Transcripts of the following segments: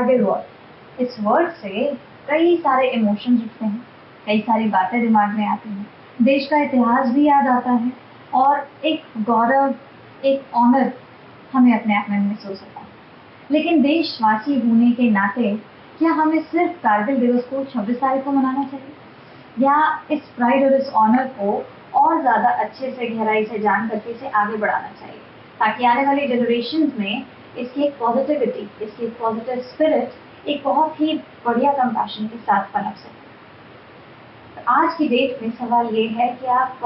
Kargil war, इस word से कई सारे इमोशंस उठते हैं, कई सारी बातें दिमाग में आती हैं, देश का इतिहास भी याद आता है और एक गौरव, एक ऑनर हमें अपने आप में महसूस होता है। लेकिन देशवासी होने के नाते क्या हमें सिर्फ कारगिल दिवस को 26 तारीख को मनाना चाहिए, या इस प्राइड और इस ऑनर को और ज़्यादा अच्छे से, गहराई से जान करके इसे आगे बढ़ाना चाहिए, ताकि आने वाली जनरेशन में इसकी एक पॉजिटिविटी, इसकी एक पॉजिटिव स्पिरिट एक बहुत ही बढ़िया कंपैशन के साथ पनप सके। तो आज की डेट में सवाल ये है कि आप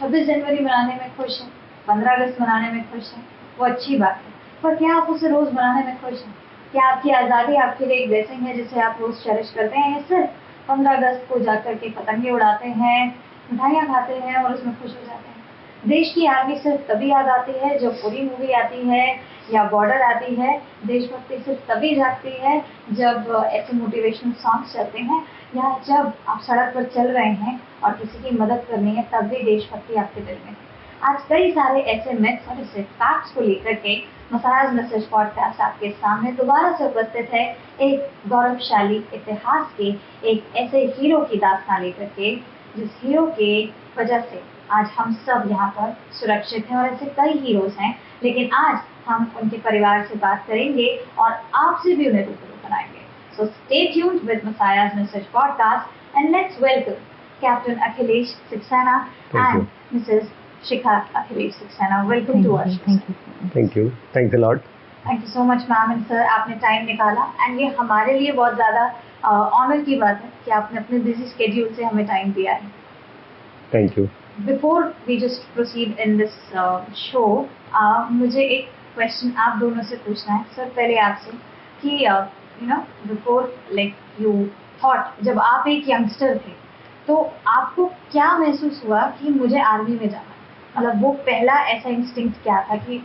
26 जनवरी मनाने में खुश हैं, 15 अगस्त मनाने में खुश हैं, वो अच्छी बात है, पर क्या आप उसे रोज़ मनाने में खुश हैं? क्या आपकी आज़ादी आपके लिए एक ब्लेसिंग है जिसे आप रोज़ चेरिश करते हैं, या सिर्फ 15 अगस्त को जाकर के पतंगे उड़ाते हैं, मिठाइयाँ खाते हैं और उसमें खुश हो जाते हैं? देश की आर्मी सिर्फ तभी याद आती है जब पूरी मूवी आती है या बॉर्डर आती है। देशभक्ति सिर्फ तभी जागती है जब ऐसे मोटिवेशनल सॉन्ग्स चलते हैं, या जब आप सड़क पर चल रहे हैं और किसी की मदद करनी है, तब भी देशभक्ति आपके दिल में है। आज कई सारे ऐसे मिथ्स और ऐसे फैक्ट्स को लेकर के मसायाज मैसेज पॉडकास्ट आपके सामने दोबारा से उपस्थित है, एक गौरवशाली इतिहास के एक ऐसे हीरो की दास्तान लेकर के, जिस हीरो के वजह से आज हम सब यहाँ पर सुरक्षित हैं। और ऐसे कई हीरोज हैं, लेकिन आज हम उनके परिवार से बात करेंगे और आपसे भी उन्हें रूबरू कराएंगे। सो स्टे ट्यून्ड विद मसायाज message podcast and let's welcome captain Akhilesh Saxena and Mrs Shikha Akhilesh Saxena. Welcome to us. Thank you. Thanks a lot. Thank you so much, ma'am and sir. आपने टाइम निकाला and ये हमारे लिए बहुत ज़्यादा honour की बात है कि आपने अपने बिजी स्केड्यूल से हमें टाइम दिया है। Thank you. Before we just proceed in this show, मुझे एक क्वेश्चन आप दोनों से पूछना है। सर, पहले आपसे कि before like you thought, जब आप एक यंगस्टर थे तो आपको क्या महसूस हुआ कि मुझे आर्मी में जाना, मतलब वो पहला ऐसा इंस्टिंक्ट क्या था कि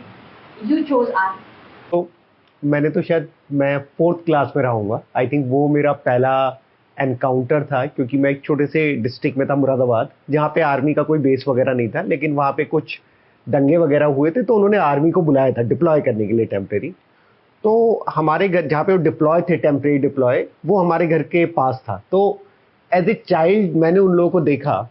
यू चोज आर्मी? तो मैंने तो शायद मैं 4th क्लास में रहूँगा, आई थिंक वो मेरा पहला एनकाउंटर था, क्योंकि मैं एक छोटे से डिस्ट्रिक्ट में था, मुरादाबाद, जहाँ पे आर्मी का कोई बेस वगैरह नहीं था, लेकिन वहाँ पे कुछ दंगे वगैरह हुए थे तो उन्होंने आर्मी को बुलाया था डिप्लॉय करने के लिए टेम्परेरी। तो हमारे घर जहाँ पे वो डिप्लॉय थे, टेम्परेरी डिप्लॉय, वो हमारे घर के पास था। तो एज ए चाइल्ड मैंने उन लोगों को देखा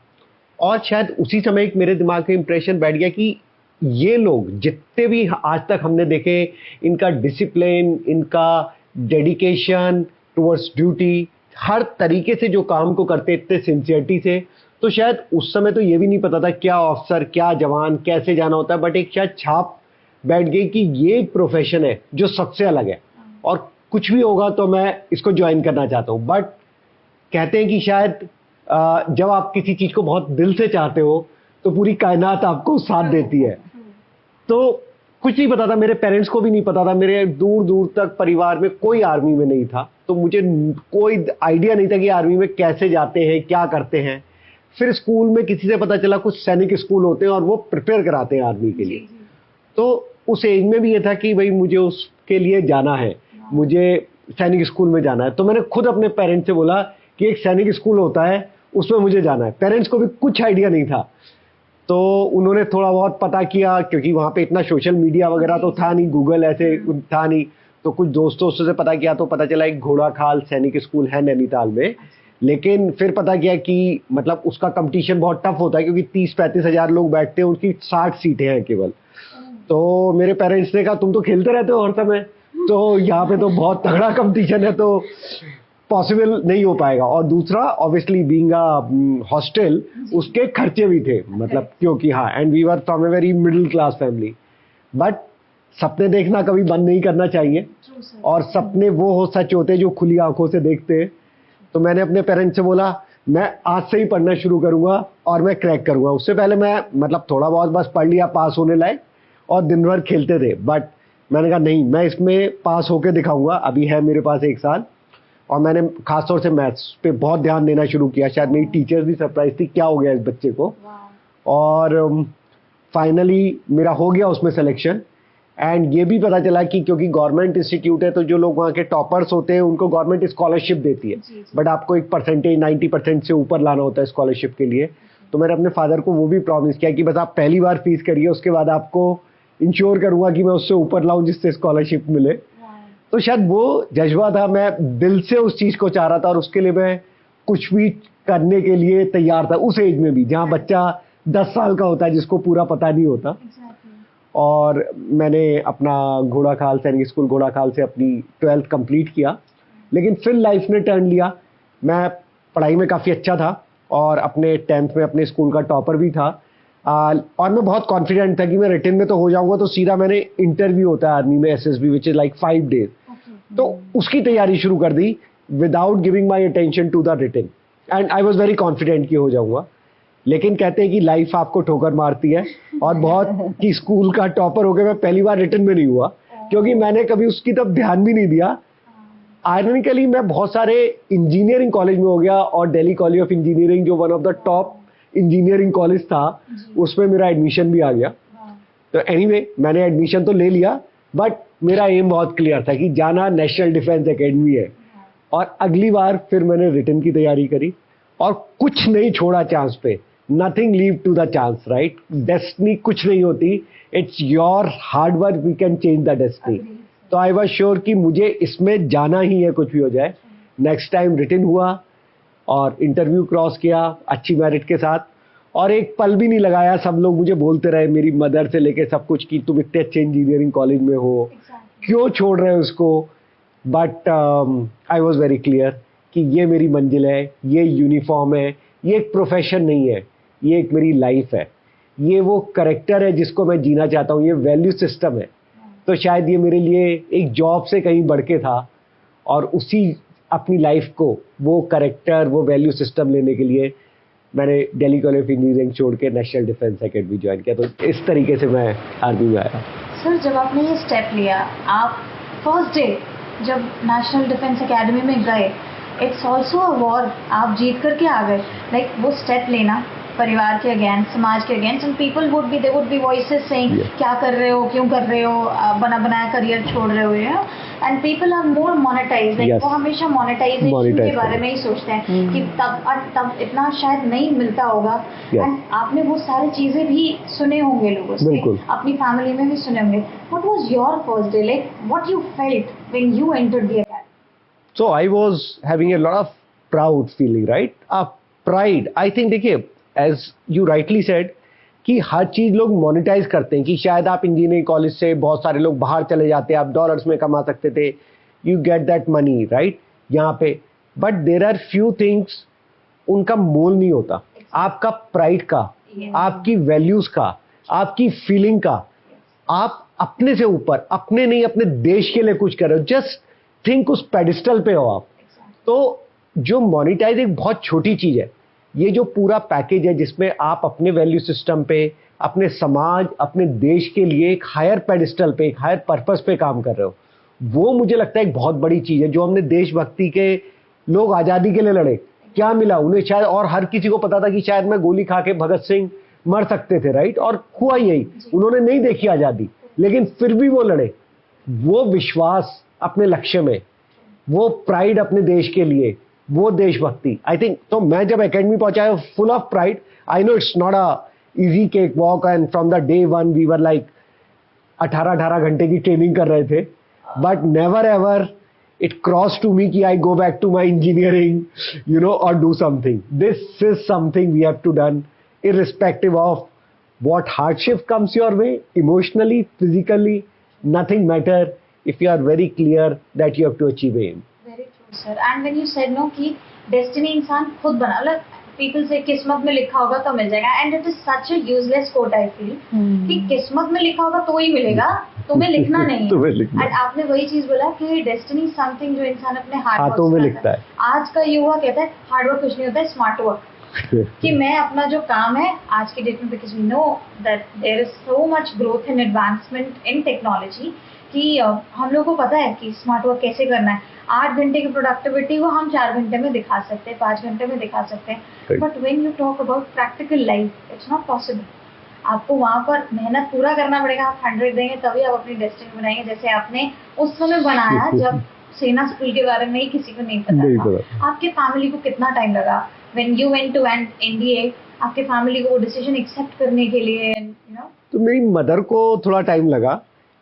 और शायद उसी समय एक मेरे दिमाग में इंप्रेशन बैठ गया कि ये लोग जितने भी आज तक हमने देखे, इनका डिसिप्लिन, इनका डेडिकेशन टुवर्ड्स ड्यूटी, हर तरीके से जो काम को करते इतने सिंसियरिटी से, तो शायद उस समय तो ये भी नहीं पता था क्या ऑफिसर, क्या जवान, कैसे जाना होता है, बट एक शायद छाप बैठ गई कि ये एक प्रोफेशन है जो सबसे अलग है और कुछ भी होगा तो मैं इसको ज्वाइन करना चाहता हूँ। बट कहते हैं कि शायद जब आप किसी चीज को बहुत दिल से चाहते हो तो पूरी कायनात आपको साथ देती है। तो कुछ नहीं पता था, मेरे पेरेंट्स को भी नहीं पता था, मेरे दूर दूर तक परिवार में कोई आर्मी में नहीं था, तो मुझे कोई आइडिया नहीं था कि आर्मी में कैसे जाते हैं, क्या करते हैं। फिर स्कूल में किसी से पता चला कुछ सैनिक स्कूल होते हैं और वो प्रिपेयर कराते हैं आर्मी के लिए। तो उस एज में भी ये था कि भाई मुझे उसके लिए जाना है, मुझे सैनिक स्कूल में जाना है। तो मैंने खुद अपने पेरेंट्स से बोला कि एक सैनिक स्कूल होता है, उसमें मुझे जाना है। पेरेंट्स को भी कुछ आइडिया नहीं था, तो उन्होंने थोड़ा बहुत पता किया, क्योंकि वहाँ पे इतना सोशल मीडिया वगैरह तो था नहीं, गूगल ऐसे था नहीं, तो कुछ दोस्तों से पता किया तो पता चला एक घोड़ाखाल सैनिक स्कूल है नैनीताल में। लेकिन फिर पता किया कि मतलब उसका कंपटीशन बहुत टफ होता है, क्योंकि 30-35 हज़ार लोग बैठते हैं, उनकी 60 सीटें हैं केवल। तो मेरे पेरेंट्स ने कहा तुम तो खेलते रहते हो हर समय, तो यहाँ पे तो बहुत तगड़ा कंपटीशन है, तो पॉसिबल नहीं हो पाएगा। और दूसरा ऑब्वियसली बीइंग अ हॉस्टल, उसके खर्चे भी थे, मतलब क्योंकि हाँ, and we were from a very middle class family. But सपने देखना कभी बंद नहीं करना चाहिए, और सपने वो हो सच होते हैं जो खुली आंखों से देखते हैं। तो मैंने अपने पेरेंट्स से बोला मैं आज से ही पढ़ना शुरू करूंगा और मैं क्रैक करूंगा। उससे पहले मैं मतलब थोड़ा बहुत बस पढ़ लिया पास होने लायक, और दिन भर खेलते थे। बट मैंने कहा नहीं, मैं इसमें पास होके दिखाऊंगा। अभी है मेरे पास 1 साल, और मैंने खासतौर से मैथ्स पे बहुत ध्यान देना शुरू किया। शायद मेरी टीचर्स भी सरप्राइज थी क्या हो गया इस बच्चे को। और फाइनली मेरा हो गया उसमें सिलेक्शन। एंड ये भी पता चला कि क्योंकि गवर्नमेंट इंस्टीट्यूट है, तो जो लोग वहाँ के टॉपर्स होते हैं उनको गवर्नमेंट स्कॉलरशिप देती है, बट आपको एक परसेंटेज 90% से ऊपर लाना होता है स्कॉलरशिप के लिए। तो मैंने अपने फादर को वो भी प्रॉमिस किया कि बस आप पहली बार फीस करिए, उसके बाद आपको इंश्योर करूंगा कि मैं उससे ऊपर लाऊं जिससे स्कॉलरशिप मिले। तो शायद वो जज्बा था, मैं दिल से उस चीज को चाह रहा था और उसके लिए मैं कुछ भी करने के लिए तैयार था उस एज में भी, जहाँ बच्चा 10 साल का होता है जिसको पूरा पता नहीं होता। Exactly. और मैंने अपना घोड़ाखाल सैनिक स्कूल घोड़ाखाल से अपनी 12th कंप्लीट किया, लेकिन फिर लाइफ ने टर्न लिया। मैं पढ़ाई में काफ़ी अच्छा था और अपने 10th में अपने स्कूल का टॉपर भी था। और मैं बहुत कॉन्फिडेंट था कि मैं रिटन में तो हो जाऊंगा, तो सीधा मैंने इंटरव्यू होता है आर्मी में SSB which is like 5 days, Okay. तो उसकी तैयारी शुरू कर दी without giving my attention to the written, and I was very confident कि हो जाऊंगा। लेकिन कहते हैं कि लाइफ आपको ठोकर मारती है, और बहुत कि स्कूल का टॉपर हो गया, मैं पहली बार रिटन में नहीं हुआ क्योंकि मैंने कभी उसकी तरफ ध्यान भी नहीं दिया। आयरनिकली मैं बहुत सारे इंजीनियरिंग कॉलेज में हो गया, और दिल्ली कॉलेज ऑफ इंजीनियरिंग जो one of the top engineering college था, उसमें मेरा एडमिशन भी आ गया। तो एनीवे मैंने एडमिशन तो ले लिया, बट मेरा एम बहुत क्लियर था कि जाना नेशनल डिफेंस एकेडमी है। और अगली बार फिर मैंने रिटन की तैयारी करी और कुछ नहीं छोड़ा चांस पे, nothing leave to the chance, right. Destiny कुछ नहीं होती, it's your hard work we can change the destiny. तो आई वॉज श्योर कि मुझे इसमें जाना ही है, कुछ भी हो जाए। नेक्स्ट टाइम रिटन हुआ और इंटरव्यू क्रॉस किया अच्छी मेरिट के साथ, और एक पल भी नहीं लगाया। सब लोग मुझे बोलते रहे, मेरी मदर से लेके सब कुछ, कि तुम इतने अच्छे इंजीनियरिंग कॉलेज में हो, क्यों छोड़ रहे हो उसको। But I was very clear कि ये मेरी मंजिल है, ये यूनिफॉर्म है, ये एक प्रोफेशन नहीं है, ये एक मेरी लाइफ है, ये वो करेक्टर है जिसको मैं जीना चाहता हूँ, ये वैल्यू सिस्टम है। तो शायद ये मेरे लिए एक जॉब से कहीं बढ़ के था, और उसी अपनी लाइफ को, वो करेक्टर, वो वैल्यू सिस्टम लेने के लिए मैंने दिल्ली कॉलेज ऑफ इंजीनियरिंग छोड़ के नेशनल डिफेंस एकेडमी ज्वाइन किया। तो इस तरीके से मैं आर्मी में आया। सर, जब आपने ये स्टेप लिया, आप फर्स्ट डे जब नेशनल डिफेंस एकेडमी में गए, इट्स ऑल्सो अ वॉर, आप जीत करके आ गए। लाइक वो स्टेप लेना परिवार के अगेंस्ट, समाज के against, and people would be voices saying क्या कर रहे हो, क्यों कर रहे हो, बना बनाया करियर छोड़ रहे हो, and people are more monetize, like वो हमेशा मोनेटाइजेशन के बारे में ही सोचते हैं कि तब इतना शायद नहीं मिलता होगा। एंड आपने वो सारी चीजें भी सुने होंगे लोगों से, अपनी फैमिली में भी सुने होंगे। What was your first day like, what you felt when you entered the academy? So I was having a lot of proud feeling, right? Pride. I think देखिए, as you rightly said, कि हर चीज लोग monetise करते हैं, कि शायद आप engineering college से बहुत सारे लोग बाहर चले जाते हैं, आप डॉलर्स में कमा सकते थे, you get that money, right, यहाँ पे। But there are few things, उनका मोल नहीं होता आपका प्राइड का, आपकी वैल्यूज का, आपकी फीलिंग का। आप अपने से ऊपर, अपने नहीं अपने देश के लिए कुछ कर रहे हो, जस्ट थिंक उस पेडिस्टल पे हो आप। तो जो मोनेटाइज एक बहुत छोटी चीज है, ये जो पूरा पैकेज है जिसमें आप अपने वैल्यू सिस्टम पे, अपने समाज, अपने देश के लिए एक हायर पेडिस्टल पे, एक हायर पर्पस पे काम कर रहे हो, वो मुझे लगता है एक बहुत बड़ी चीज है। जो हमने देशभक्ति के लोग आजादी के लिए लड़े, क्या मिला उन्हें शायद, और हर किसी को पता था कि शायद मैं गोली खा के भगत सिंह मर सकते थे, राइट, और हुआ यही, उन्होंने नहीं देखी आजादी, लेकिन फिर भी वो लड़े। वो विश्वास अपने लक्ष्य में, वो प्राइड अपने देश के लिए, वो देशभक्ति, आई थिंक। तो मैं जब एकेडमी पहुंचा, full of pride. I know it's not a easy cake walk, and from the day one we were like 18 घंटे की ट्रेनिंग कर रहे थे, but never ever it cross to me कि I go back to my engineering, you know, और do something. This is something we have to done, irrespective of what hardship comes your way, emotionally, physically, nothing matter if you are very clear that you have to achieve aim. Very true, sir. And when you said no कि destiny इंसान खुद बना, मतलब people से किस्मत में लिखा होगा तो मिल जाएगा, and it is such a useless quote I feel कि किस्मत में लिखा होगा तो ही मिलेगा, तुम्हें लिखना नहीं है। and आपने वही चीज बोला कि destiny something जो इंसान अपने हाथों में लिखता है। आज का युवा कहता है हार्ड वर्क कुछ नहीं होता है, स्मार्ट वर्क, कि मैं अपना जो काम है आज की डेट में, because we know that there is so much growth and advancement in technology, कि हम लोगों को पता है कि स्मार्ट वर्क कैसे करना है। 8 घंटे की प्रोडक्टिविटी को हम 4 घंटे में दिखा सकते हैं, 5 घंटे में दिखा सकते हैं, but when you talk about practical life, it's not possible. आपको वहाँ पर मेहनत पूरा करना पड़ेगा, आप 100 देंगे तभी आप अपनी डेस्टिनी बनाएंगे, जैसे आपने उस समय बनाया जब सेना स्कूल के बारे में ही किसी को नहीं पता था। आपके फैमिली को कितना टाइम लगा when you went to an NDA, आपके फैमिली को वो डिसीजन एक्सेप्ट करने के लिए, you know? तो मेरी मदर को थोड़ा टाइम लगा।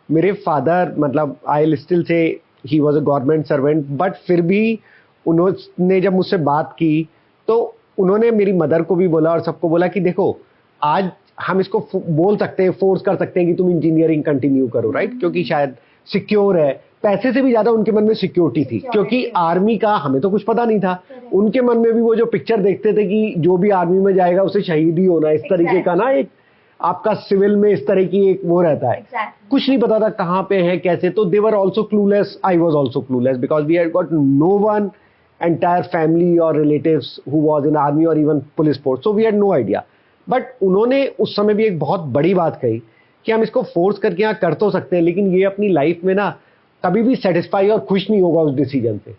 मेरे फादर, मतलब I still say he was a government servant, but फिर भी उन्होंने जब मुझसे बात की तो उन्होंने मेरी मदर को भी बोला और सबको बोला कि देखो आज हम इसको बोल सकते हैं, फोर्स कर सकते हैं कि तुम इंजीनियरिंग कंटिन्यू करो, राइट, क्योंकि शायद सिक्योर है, पैसे से भी ज्यादा उनके मन में सिक्योरिटी थी, क्योंकि आर्मी का हमें तो कुछ पता नहीं था, उनके मन में भी वो जो पिक्चर देखते थे कि जो भी आर्मी में जाएगा उसे शहीद ही होना, इस तरीके का ना एक आपका सिविल में इस तरह की एक वो रहता है, कुछ नहीं पता था कहाँ पे है कैसे, तो they were also clueless, I was also clueless because we had got no one entire family or relatives who was in army or even police force, so we had no idea. But उन्होंने उस समय भी एक बहुत बड़ी बात कही कि हम इसको फोर्स करके यहाँ कर तो सकते हैं, लेकिन ये अपनी लाइफ में ना कभी भी सेटिस्फाई और खुश नहीं होगा उस डिसीजन से,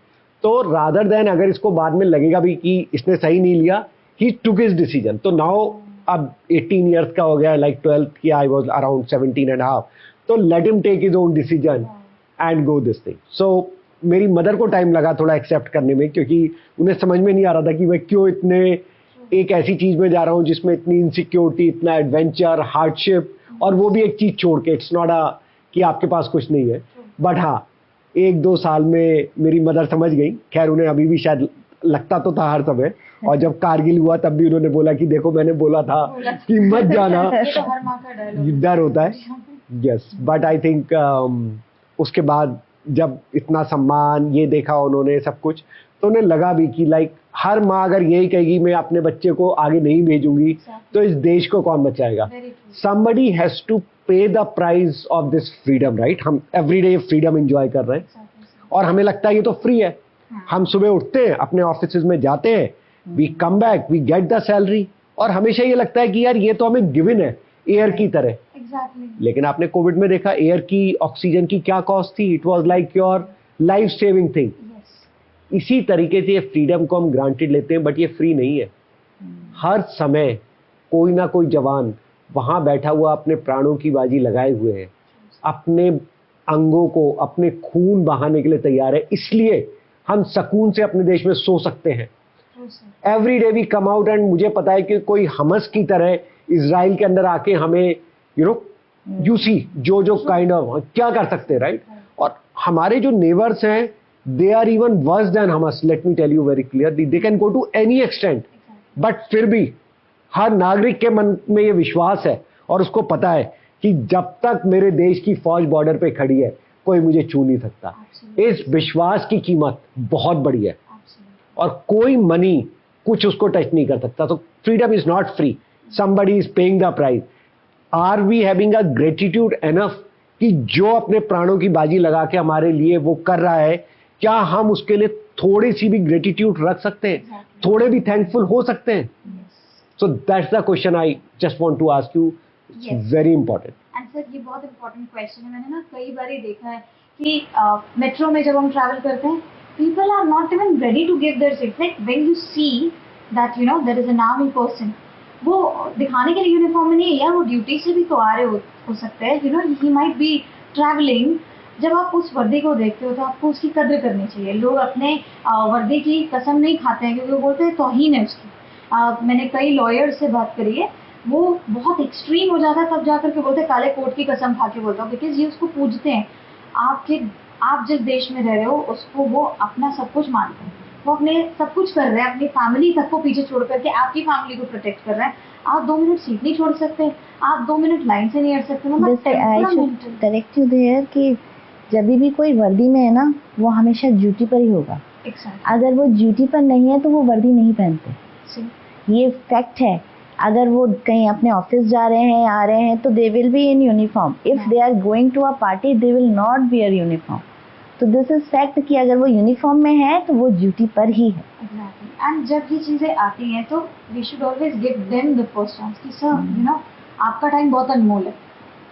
तो रादर देन अगर इसको बाद में लगेगा भी कि इसने सही नहीं लिया, ही टुक हिज डिसीजन। तो नाउ अब 18 इयर्स का हो गया, लाइक 12th की I was around 17 and a half, तो let him take his own decision and go this thing. So मेरी मदर को टाइम लगा थोड़ा एक्सेप्ट करने में, क्योंकि उन्हें समझ में नहीं आ रहा था कि मैं क्यों इतने एक ऐसी चीज में जा रहा हूँ जिसमें इतनी इनसिक्योरिटी, इतना एडवेंचर, हार्डशिप, और वो भी एक चीज छोड़ के, इट्स नॉट अ कि आपके पास कुछ नहीं है, बट हाँ 1-2 साल में मेरी मदर समझ गई। खैर उन्हें अभी भी शायद लगता तो था हर समय, और जब कारगिल हुआ तब भी उन्होंने बोला कि देखो मैंने बोला था कि मत जाना, डर होता है। यस, बट आई थिंक उसके बाद जब इतना सम्मान ये देखा उन्होंने सब कुछ, तो उन्हें लगा भी कि लाइक हर माँ अगर यही कहेगी मैं अपने बच्चे को आगे नहीं भेजूंगी, तो इस देश को कौन बचाएगा। somebody has to pay the price of this freedom, right? हम एवरीडे फ्रीडम एंजॉय कर रहे हैं और हमें लगता है ये तो फ्री है। हम सुबह उठते हैं, अपने ऑफिस में जाते हैं, we come back, we get the salary, और हमेशा ये लगता है कि यार ये तो हमें गिवन है एयर की तरह। लेकिन आपने कोविड में देखा एयर की, ऑक्सीजन की क्या कॉस्ट थी, it was like your life saving thing. इसी तरीके से फ्रीडम को हम ग्रांटेड लेते हैं, बट ये फ्री नहीं है। हर समय कोई ना कोई जवान वहां बैठा हुआ अपने प्राणों की बाजी लगाए हुए है, अपने अंगों को, अपने खून बहाने के लिए तैयार है, इसलिए हम सुकून से अपने देश में सो सकते हैं। Every day we come out, and मुझे पता है कि कोई हमस की तरह इजराइल के अंदर आके हमें यू सी जो काइंड ऑफ क्या कर सकते हैं, राइट। और हमारे जो नेबर्स हैं they are even worse than हमस, let me tell you very clear, they can go to any extent, but फिर भी हर नागरिक के मन में ये विश्वास है और उसको पता है कि जब तक मेरे देश की फौज बॉर्डर पे खड़ी है कोई मुझे छू नहीं सकता। इस विश्वास की कीमत बहुत बड़ी है और कोई मनी कुछ उसको टच नहीं कर सकता। तो freedom is not free, somebody is paying the price. Are we having a gratitude enough कि जो अपने प्राणों की बाजी लगा के हमारे लिए वो कर रहा है, क्या हम उसके लिए थोड़ी सी भी ग्रेटिट्यूड रख सकते हैं, थोड़े भी थैंकफुल हो सकते हैं? So that's the question I just want to ask you, it's very important. And sir ये बहुत इंपॉर्टेंट क्वेश्चन है। मैंने ना कई बार देखा है कि मेट्रो में जब हम ट्रैवल करते हैं, people are not even ready to give their seats. Like when you see that there is an army person, वो दिखाने के लिए यूनिफॉर्म में नहीं है, या वो ड्यूटी से भी तो आ रहे हो सकते हैं, ही माइट बी ट्रैवलिंग। जब आप उस वर्दी को देखते हो तो आपको उसकी कद्र करनी चाहिए। लोग अपने वर्दी की कसम नहीं खाते हैं क्योंकि वो बोलते हैं तौहीन है उसकी। मैंने कई लॉयर से बात करी है, वो बहुत एक्सट्रीम हो जाता है तब जाकर के बोलते हैं काले कोट की कसम खा के बोलता हूँ, बिकॉज ये उसको पूजते हैं। आप जिस देश में रह रहे हो उसको वो अपना सब कुछ मानते हैं, वो अपने सब कुछ कर रहे हैं, अपनी फैमिली तक को पीछे छोड़ करके आपकी फैमिली को प्रोटेक्ट कर रहे हैं। आप 2 मिनट सीट नहीं छोड़ सकते, आप 2 मिनट लाइन से नहीं हट सकते। मतलब करेक्ट यू देयर कि जब भी कोई वर्दी में है ना, वो हमेशा ड्यूटी पर ही होगा। अगर वो ड्यूटी पर नहीं है तो वो वर्दी नहीं पहनते, ये फैक्ट है। अगर वो कहीं अपने ऑफिस जा रहे हैं, आ रहे हैं, तो they will be in uniform. If they are going to a party they will not wear uniform. तो दिस इज फैक्ट कि अगर वो यूनिफॉर्म में है तो वो ड्यूटी पर ही है। एंड जब ये चीजें आती हैं तो we should always give them the first chance कि सर आपका टाइम बहुत अनमोल है,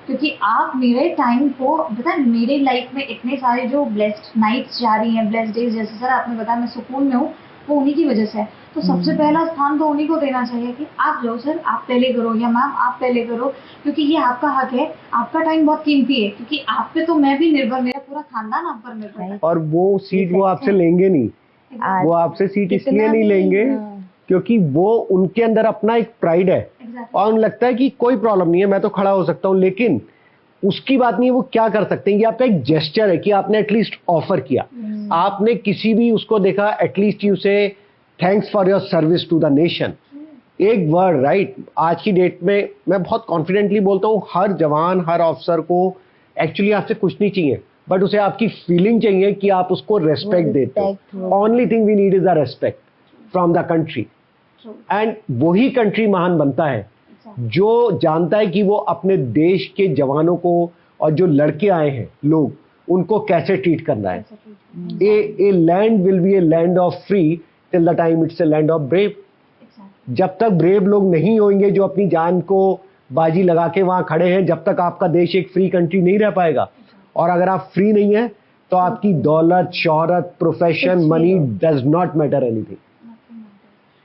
क्योंकि आप मेरे टाइम को पता, मेरे लाइफ में इतने सारे जो ब्लेस्ड नाइट्स जा रही हैं, ब्लेस्ड डेज, जैसे सर आपने बताया मैं सुकून में हूँ, वो उन्हीं की वजह से है। तो सबसे पहला स्थान तो उन्हीं को देना चाहिए कि आप जाओ सर, आप पहले करो, या मैम आप पहले करो, क्योंकि ये आपका हक है। आपका टाइम बहुत कीमती है, क्योंकि आप पे तो मैं भी निर्भर, मेरा पूरा खानदान आप पर निर्भर है। और वो सीट वो आपसे लेंगे नहीं, वो आपसे सीट इसलिए नहीं लेंगे क्योंकि वो उनके अंदर अपना एक प्राइड है और उन्हें लगता है कि कोई प्रॉब्लम नहीं है, मैं तो खड़ा हो सकता हूँ। लेकिन उसकी बात नहीं है वो क्या कर सकते हैं, ये आपका एक जेस्चर है कि आपने एटलीस्ट ऑफर किया, आपने किसी भी उसको देखा, at least you say thanks for your service to the nation. एक वर्ड राइट, आज की डेट में मैं बहुत कॉन्फिडेंटली बोलता हूँ, हर जवान हर ऑफिसर को एक्चुअली आपसे कुछ नहीं चाहिए, बट उसे आपकी फीलिंग चाहिए कि आप उसको रेस्पेक्ट देते हो। Only thing we need is the respect from the country, and वही कंट्री महान बनता है जो जानता है कि वो अपने देश के जवानों को और जो लड़के आए हैं लोग उनको कैसे ट्रीट करना है। A land will be a land of free till the time it's a land of brave. जब तक ब्रेव लोग नहीं होंगे जो अपनी जान को बाजी लगा के वहां खड़े हैं, जब तक आपका देश एक फ्री कंट्री नहीं रह पाएगा। और अगर आप फ्री नहीं है तो आपकी दौलत, शोहरत, profession, money does not matter anything.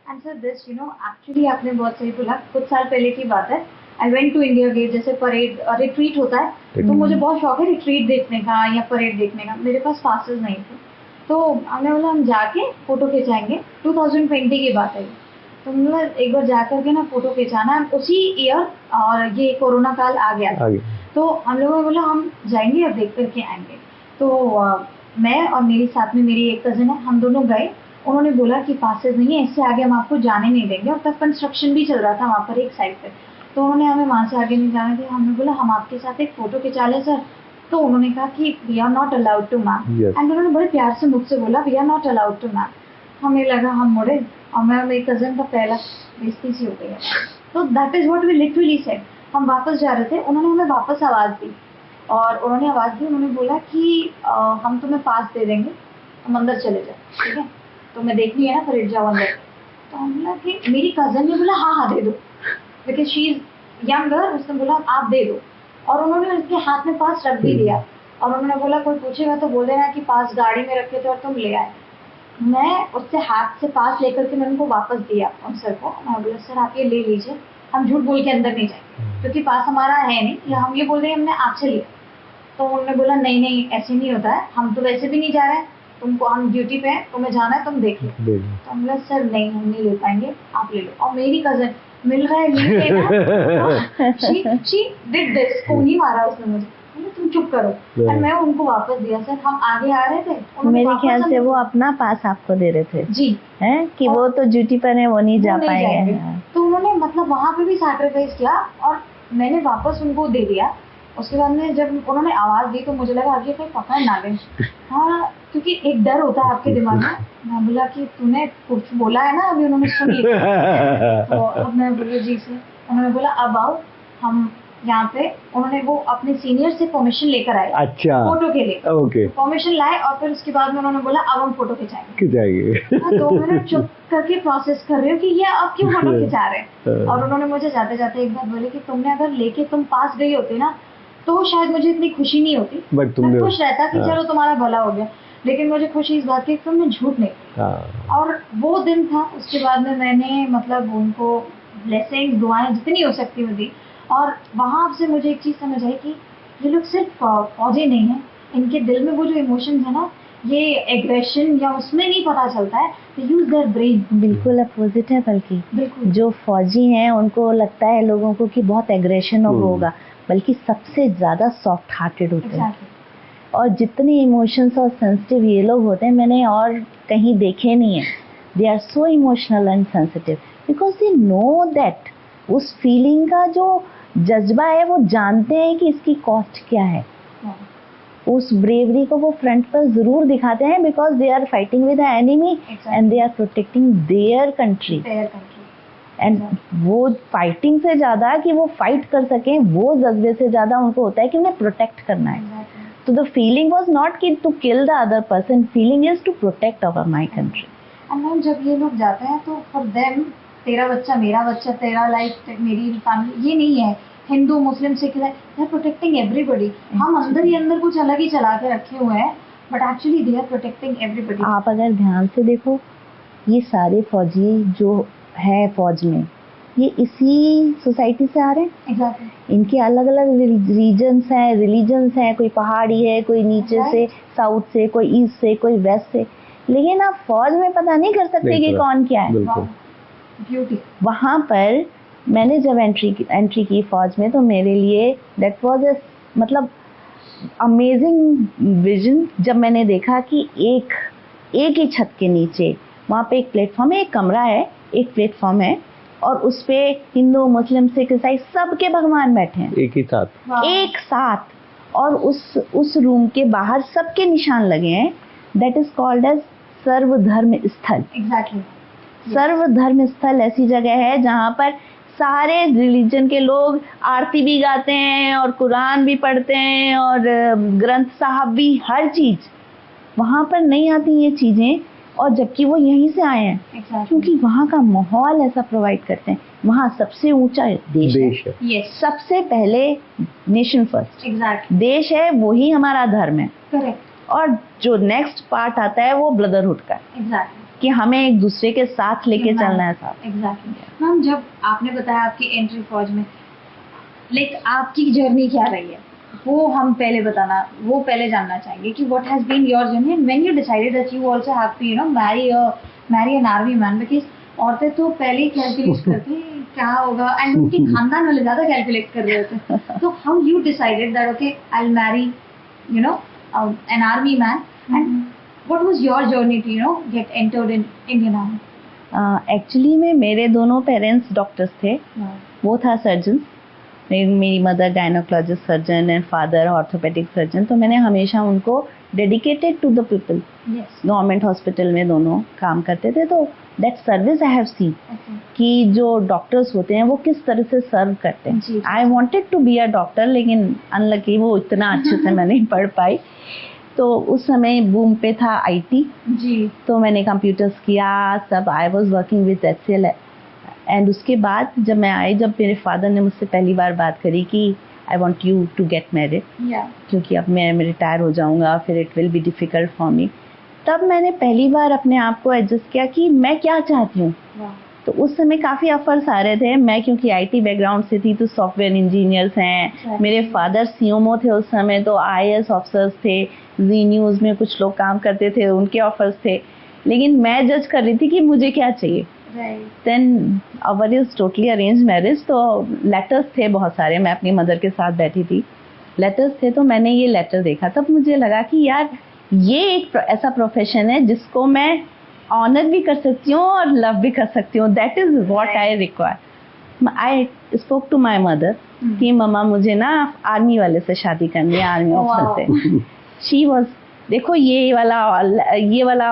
And sir this actually आपने बहुत सही बोला। कुछ साल पहले की बात है, I went to India Gate, जैसे परेड रिट्रीट होता है तो मुझे बहुत शौक है रिट्रीट देखने का या परेड देखने का। मेरे पास पासेस नहीं थे तो हमने बोला हम जाके फोटो खिंचाएंगे। 2020 की बात है, तो मतलब एक बार जाकर के ना फोटो खिंचाना है। उसी ईयर और ये कोरोना काल आ गया तो हम लोगों ने बोला हम जाएंगे और देख करके आएंगे। तो मैं और मेरे साथ में मेरी एक कज़न है, हम दोनों गए। उन्होंने बोला कि पासेस नहीं है, इससे आगे हम आपको जाने नहीं देंगे, और तब कंस्ट्रक्शन भी चल रहा था वहाँ पर एक साइड पे, तो उन्होंने हमें वहाँ से आगे नहीं जाने दिया। हमने बोला हम आपके साथ एक फ़ोटो खिंचा लें सर, तो उन्होंने कहा कि we are not allowed to ma'am, and उन्होंने बड़े प्यार से मुझसे बोला we are not allowed to ma'am. हमें लगा हम मुड़े और मैं मेरी कज़न का पहला बेइज्जती सी हो गई है। तो that is what we literally said. हम वापस जा रहे थे, उन्होंने हमें वापस आवाज़ दी, और उन्होंने आवाज़ दी, उन्होंने बोला कि हम तुम्हें पास दे देंगे, तुम अंदर चले जाओ, ठीक है, तो मैं देखनी है ना परेड जाओ अंदर। तो हम बोला कि मेरी कज़न ने बोला हाँ दे दो, बिकॉज शी इज़ यंगर, उसने बोला आप दे दो, और उन्होंने उसके हाथ में पास रख भी दिया, और उन्होंने बोला कोई पूछेगा तो बोल देना कि पास गाड़ी में रखे थे और तुम ले आए। मैं उससे हाथ से पास लेकर के मैंने उनको वापस दिया उन सर को। मैं बोला सर आप ये ले लीजिए, हम झूठ बोल के अंदर नहीं जाएंगे क्योंकि पास हमारा है नहीं, या हम ये बोल रहे हैं हमने आपसे लिया। तो उन्होंने बोला नहीं नहीं ऐसे नहीं होता है, हम तो वैसे भी नहीं जा रहे हैं, तुमको हम ड्यूटी पे हैं, तुम्हें जाना है तुम देख लो। तो हम बोला सर नहीं हम नहीं ले पाएंगे, आप ले लो। और मेरी कज़न मिल रहा है नहीं लेना, शी डिड दिस, को नहीं मारा उसने मुझे, तुम चुप करो, और मैं उनको वापस दिया। सर हम आगे आ रहे थे, मेरे ख्याल से वो अपना पास आपको दे रहे थे जी, हैं कि वो तो ड्यूटी पर है वो नहीं जा पाएंगे। तो उन्होंने मतलब वहाँ पे भी सैक्रिफाइस किया और मैंने वापस उनको दे दिया। उसके बाद में जब उन्होंने आवाज़ दी तो मुझे लगा आगे कोई पकड़ ना ले, हाँ, क्योंकि एक डर होता है आपके दिमाग में। मैं बोला कि तूने कुछ बोला है ना, अभी उन्होंने सुन लिया। तो अब मैं बोला जी से, उन्होंने बोला अब आओ हम यहाँ पे। उन्होंने वो अपने सीनियर से परमिशन लेकर आए, अच्छा, फोटो के लिए, ओके, परमिशन लाए, और फिर उसके बाद में उन्होंने बोला अब हम फोटो खिंचाएंगे। तो मैंने चुप करके प्रोसेस कर रही हूँ कि ये अब क्यों फोटो खिंचा रहे हैं। और उन्होंने मुझे जाते जाते एक बात बोली कि तुमने अगर लेके तुम पास गई होती ना तो शायद मुझे इतनी खुशी नहीं होती, मैं खुश रहता कि चलो तुम्हारा भला हो गया, लेकिन मुझे खुशी इस बात की कि तुमने झूठ नहीं। और वो दिन था, उसके बाद में मैंने मतलब उनको ब्लेसिंग्स दुआएं जितनी हो सकती वो दी। और वहाँ से मुझे एक चीज़ समझ आई कि ये लोग सिर्फ फौजी नहीं हैं, इनके दिल में वो जो इमोशंस है ना, ये एग्रेशन या उसमें नहीं पता चलता है, तो यूज देयर ब्रेन। बिल्कुल अपोजिट है, बल्कि जो फौजी हैं उनको लगता है लोगों को कि बहुत एग्रेशन होगा, बल्कि सबसे ज़्यादा सॉफ्ट हार्टेड होते हैं। और जितने इमोशंस और सेंसिटिव ये लोग होते हैं मैंने और कहीं देखे नहीं है। They are so emotional and sensitive because they know that, उस फीलिंग का जो जज्बा है वो जानते हैं कि इसकी कॉस्ट क्या है। उस ब्रेवरी को वो फ्रंट पर जरूर दिखाते हैं because they are fighting with the enemy and they are protecting their country. And वो फाइटिंग से ज़्यादा कि वो फाइट कर सकें, वो जज्बे से ज़्यादा उनको होता है कि उन्हें प्रोटेक्ट करना है। तो द फीलिंग वाज नॉट कि to kill the other person, feeling is to protect our my country. And ma'am जब ये लोग जाते हैं तो फॉर देम तेरा बच्चा मेरा बच्चा, तेरा लाइफ मेरी फैमिली, ये नहीं है Hindu Muslim Sikh, they are protecting everybody. हम अंदर ही अंदर कुछ अलग ही चला के रखे हुए हैं, but actually they are protecting everybody. आप अगर ध्यान से देखो ये सारे फौजी जो है फौज में, ये इसी सोसाइटी से आ रहे हैं। exactly. इनके अलग अलग रीजन्स हैं, रिलीजन्स हैं, कोई पहाड़ी है, कोई नीचे से साउथ से, कोई ईस्ट से, कोई वेस्ट से, लेकिन आप फौज में पता नहीं कर सकते कि कौन क्या है। ब्यूटी। वहाँ पर मैंने जब एंट्री की फौज में, तो मेरे लिए दैट वाज अ मतलब अमेजिंग विजन जब मैंने देखा कि एक ही छत के नीचे वहाँ पे एक प्लेटफॉर्म है, एक कमरा है, एक प्लेटफॉर्म है और उस पे हिंदू मुस्लिम सिख ईसाई सबके भगवान बैठे हैं एक ही साथ और उस रूम के बाहर सबके निशान लगे हैं. दैट इज कॉल्ड एज सर्वधर्म स्थल. एग्जैक्टली. सर्वधर्म स्थल ऐसी जगह है जहाँ पर सारे रिलीजन के लोग आरती भी गाते हैं और कुरान भी पढ़ते हैं और ग्रंथ साहब भी, हर चीज वहाँ पर नहीं आती ये चीजें. और जबकि वो यहीं से आए हैं. Exactly. क्योंकि वहाँ का माहौल ऐसा प्रोवाइड करते हैं. वहाँ सबसे ऊंचा देश है. Yes. सबसे पहले नेशन फर्स्ट. Exactly. देश है, वही हमारा धर्म है. Correct. और जो नेक्स्ट पार्ट आता है वो ब्रदरहुड का. Exactly. कि हमें एक दूसरे के साथ लेके चलना है साथ. Exactly. मैम, जब आपने बताया आपकी एंट्री फौज में, आपकी जर्नी क्या रही है वो हम पहले जानना चाहेंगे कि what has been your journey and when you decided that you also have to marry an army man, because औरतें तो पहले ही कैलकुलेट करती हैं क्या होगा एंड उनके खानदान वाले ज्यादा कैलकुलेट कर रहे होते हैं. तो how you decided that okay I'll marry an army man and what was your journey to get entered in Indian Army? Actually में मेरे दोनों पेरेंट्स डॉक्टर्स थे. वो था सर्जन. मेरी mother gynaecologist surgeon and father orthopaedic surgeon. तो मैंने हमेशा उनको dedicated to the people. Government hospital में दोनों काम करते थे. तो that service I have seen कि जो डॉक्टर्स होते हैं वो किस तरह से सर्व करते हैं. I wanted to be a doctor, लेकिन अनलकी वो इतना अच्छे से मैं नहीं पढ़ पाई. तो उस समय बूम पे था आईटी. तो मैंने कंप्यूटर्स किया सब. I was working with HCL. And उसके बाद जब मैं आई, जब मेरे फादर ने मुझसे पहली बार बात करी कि I want you to get married, क्योंकि अब मैं रिटायर हो जाऊंगा, फिर it will be difficult for me. तब मैंने पहली बार अपने आप को एडजस्ट किया कि मैं क्या चाहती हूँ. तो उस समय काफ़ी ऑफर्स आ रहे थे. मैं क्योंकि आईटी बैकग्राउंड से थी तो सॉफ्टवेयर इंजीनियर्स हैं. मेरे फादर सीएमओ थे उस समय, तो आईएएस ऑफिसर्स थे. जी न्यूज़ में कुछ लोग काम करते थे, उनके ऑफर्स थे. लेकिन मैं जज कर रही थी कि मुझे क्या चाहिए. Then our is totally arrange marriage. तो लेटर्स थे बहुत सारे. मैं अपनी मदर के साथ बैठी थी, लेटर्स थे. तो मैंने ये लेटर देखा, तब मुझे लगा कि यार ये एक ऐसा प्रोफेशन है जिसको मैं ऑनर भी कर सकती हूँ और लव भी कर सकती हूँ. That is what I require. I spoke to my mother कि मम्मा मुझे ना आर्मी वाले से शादी करनी है, आर्मी ऑफिसर से. शी वॉज, देखो ये वाला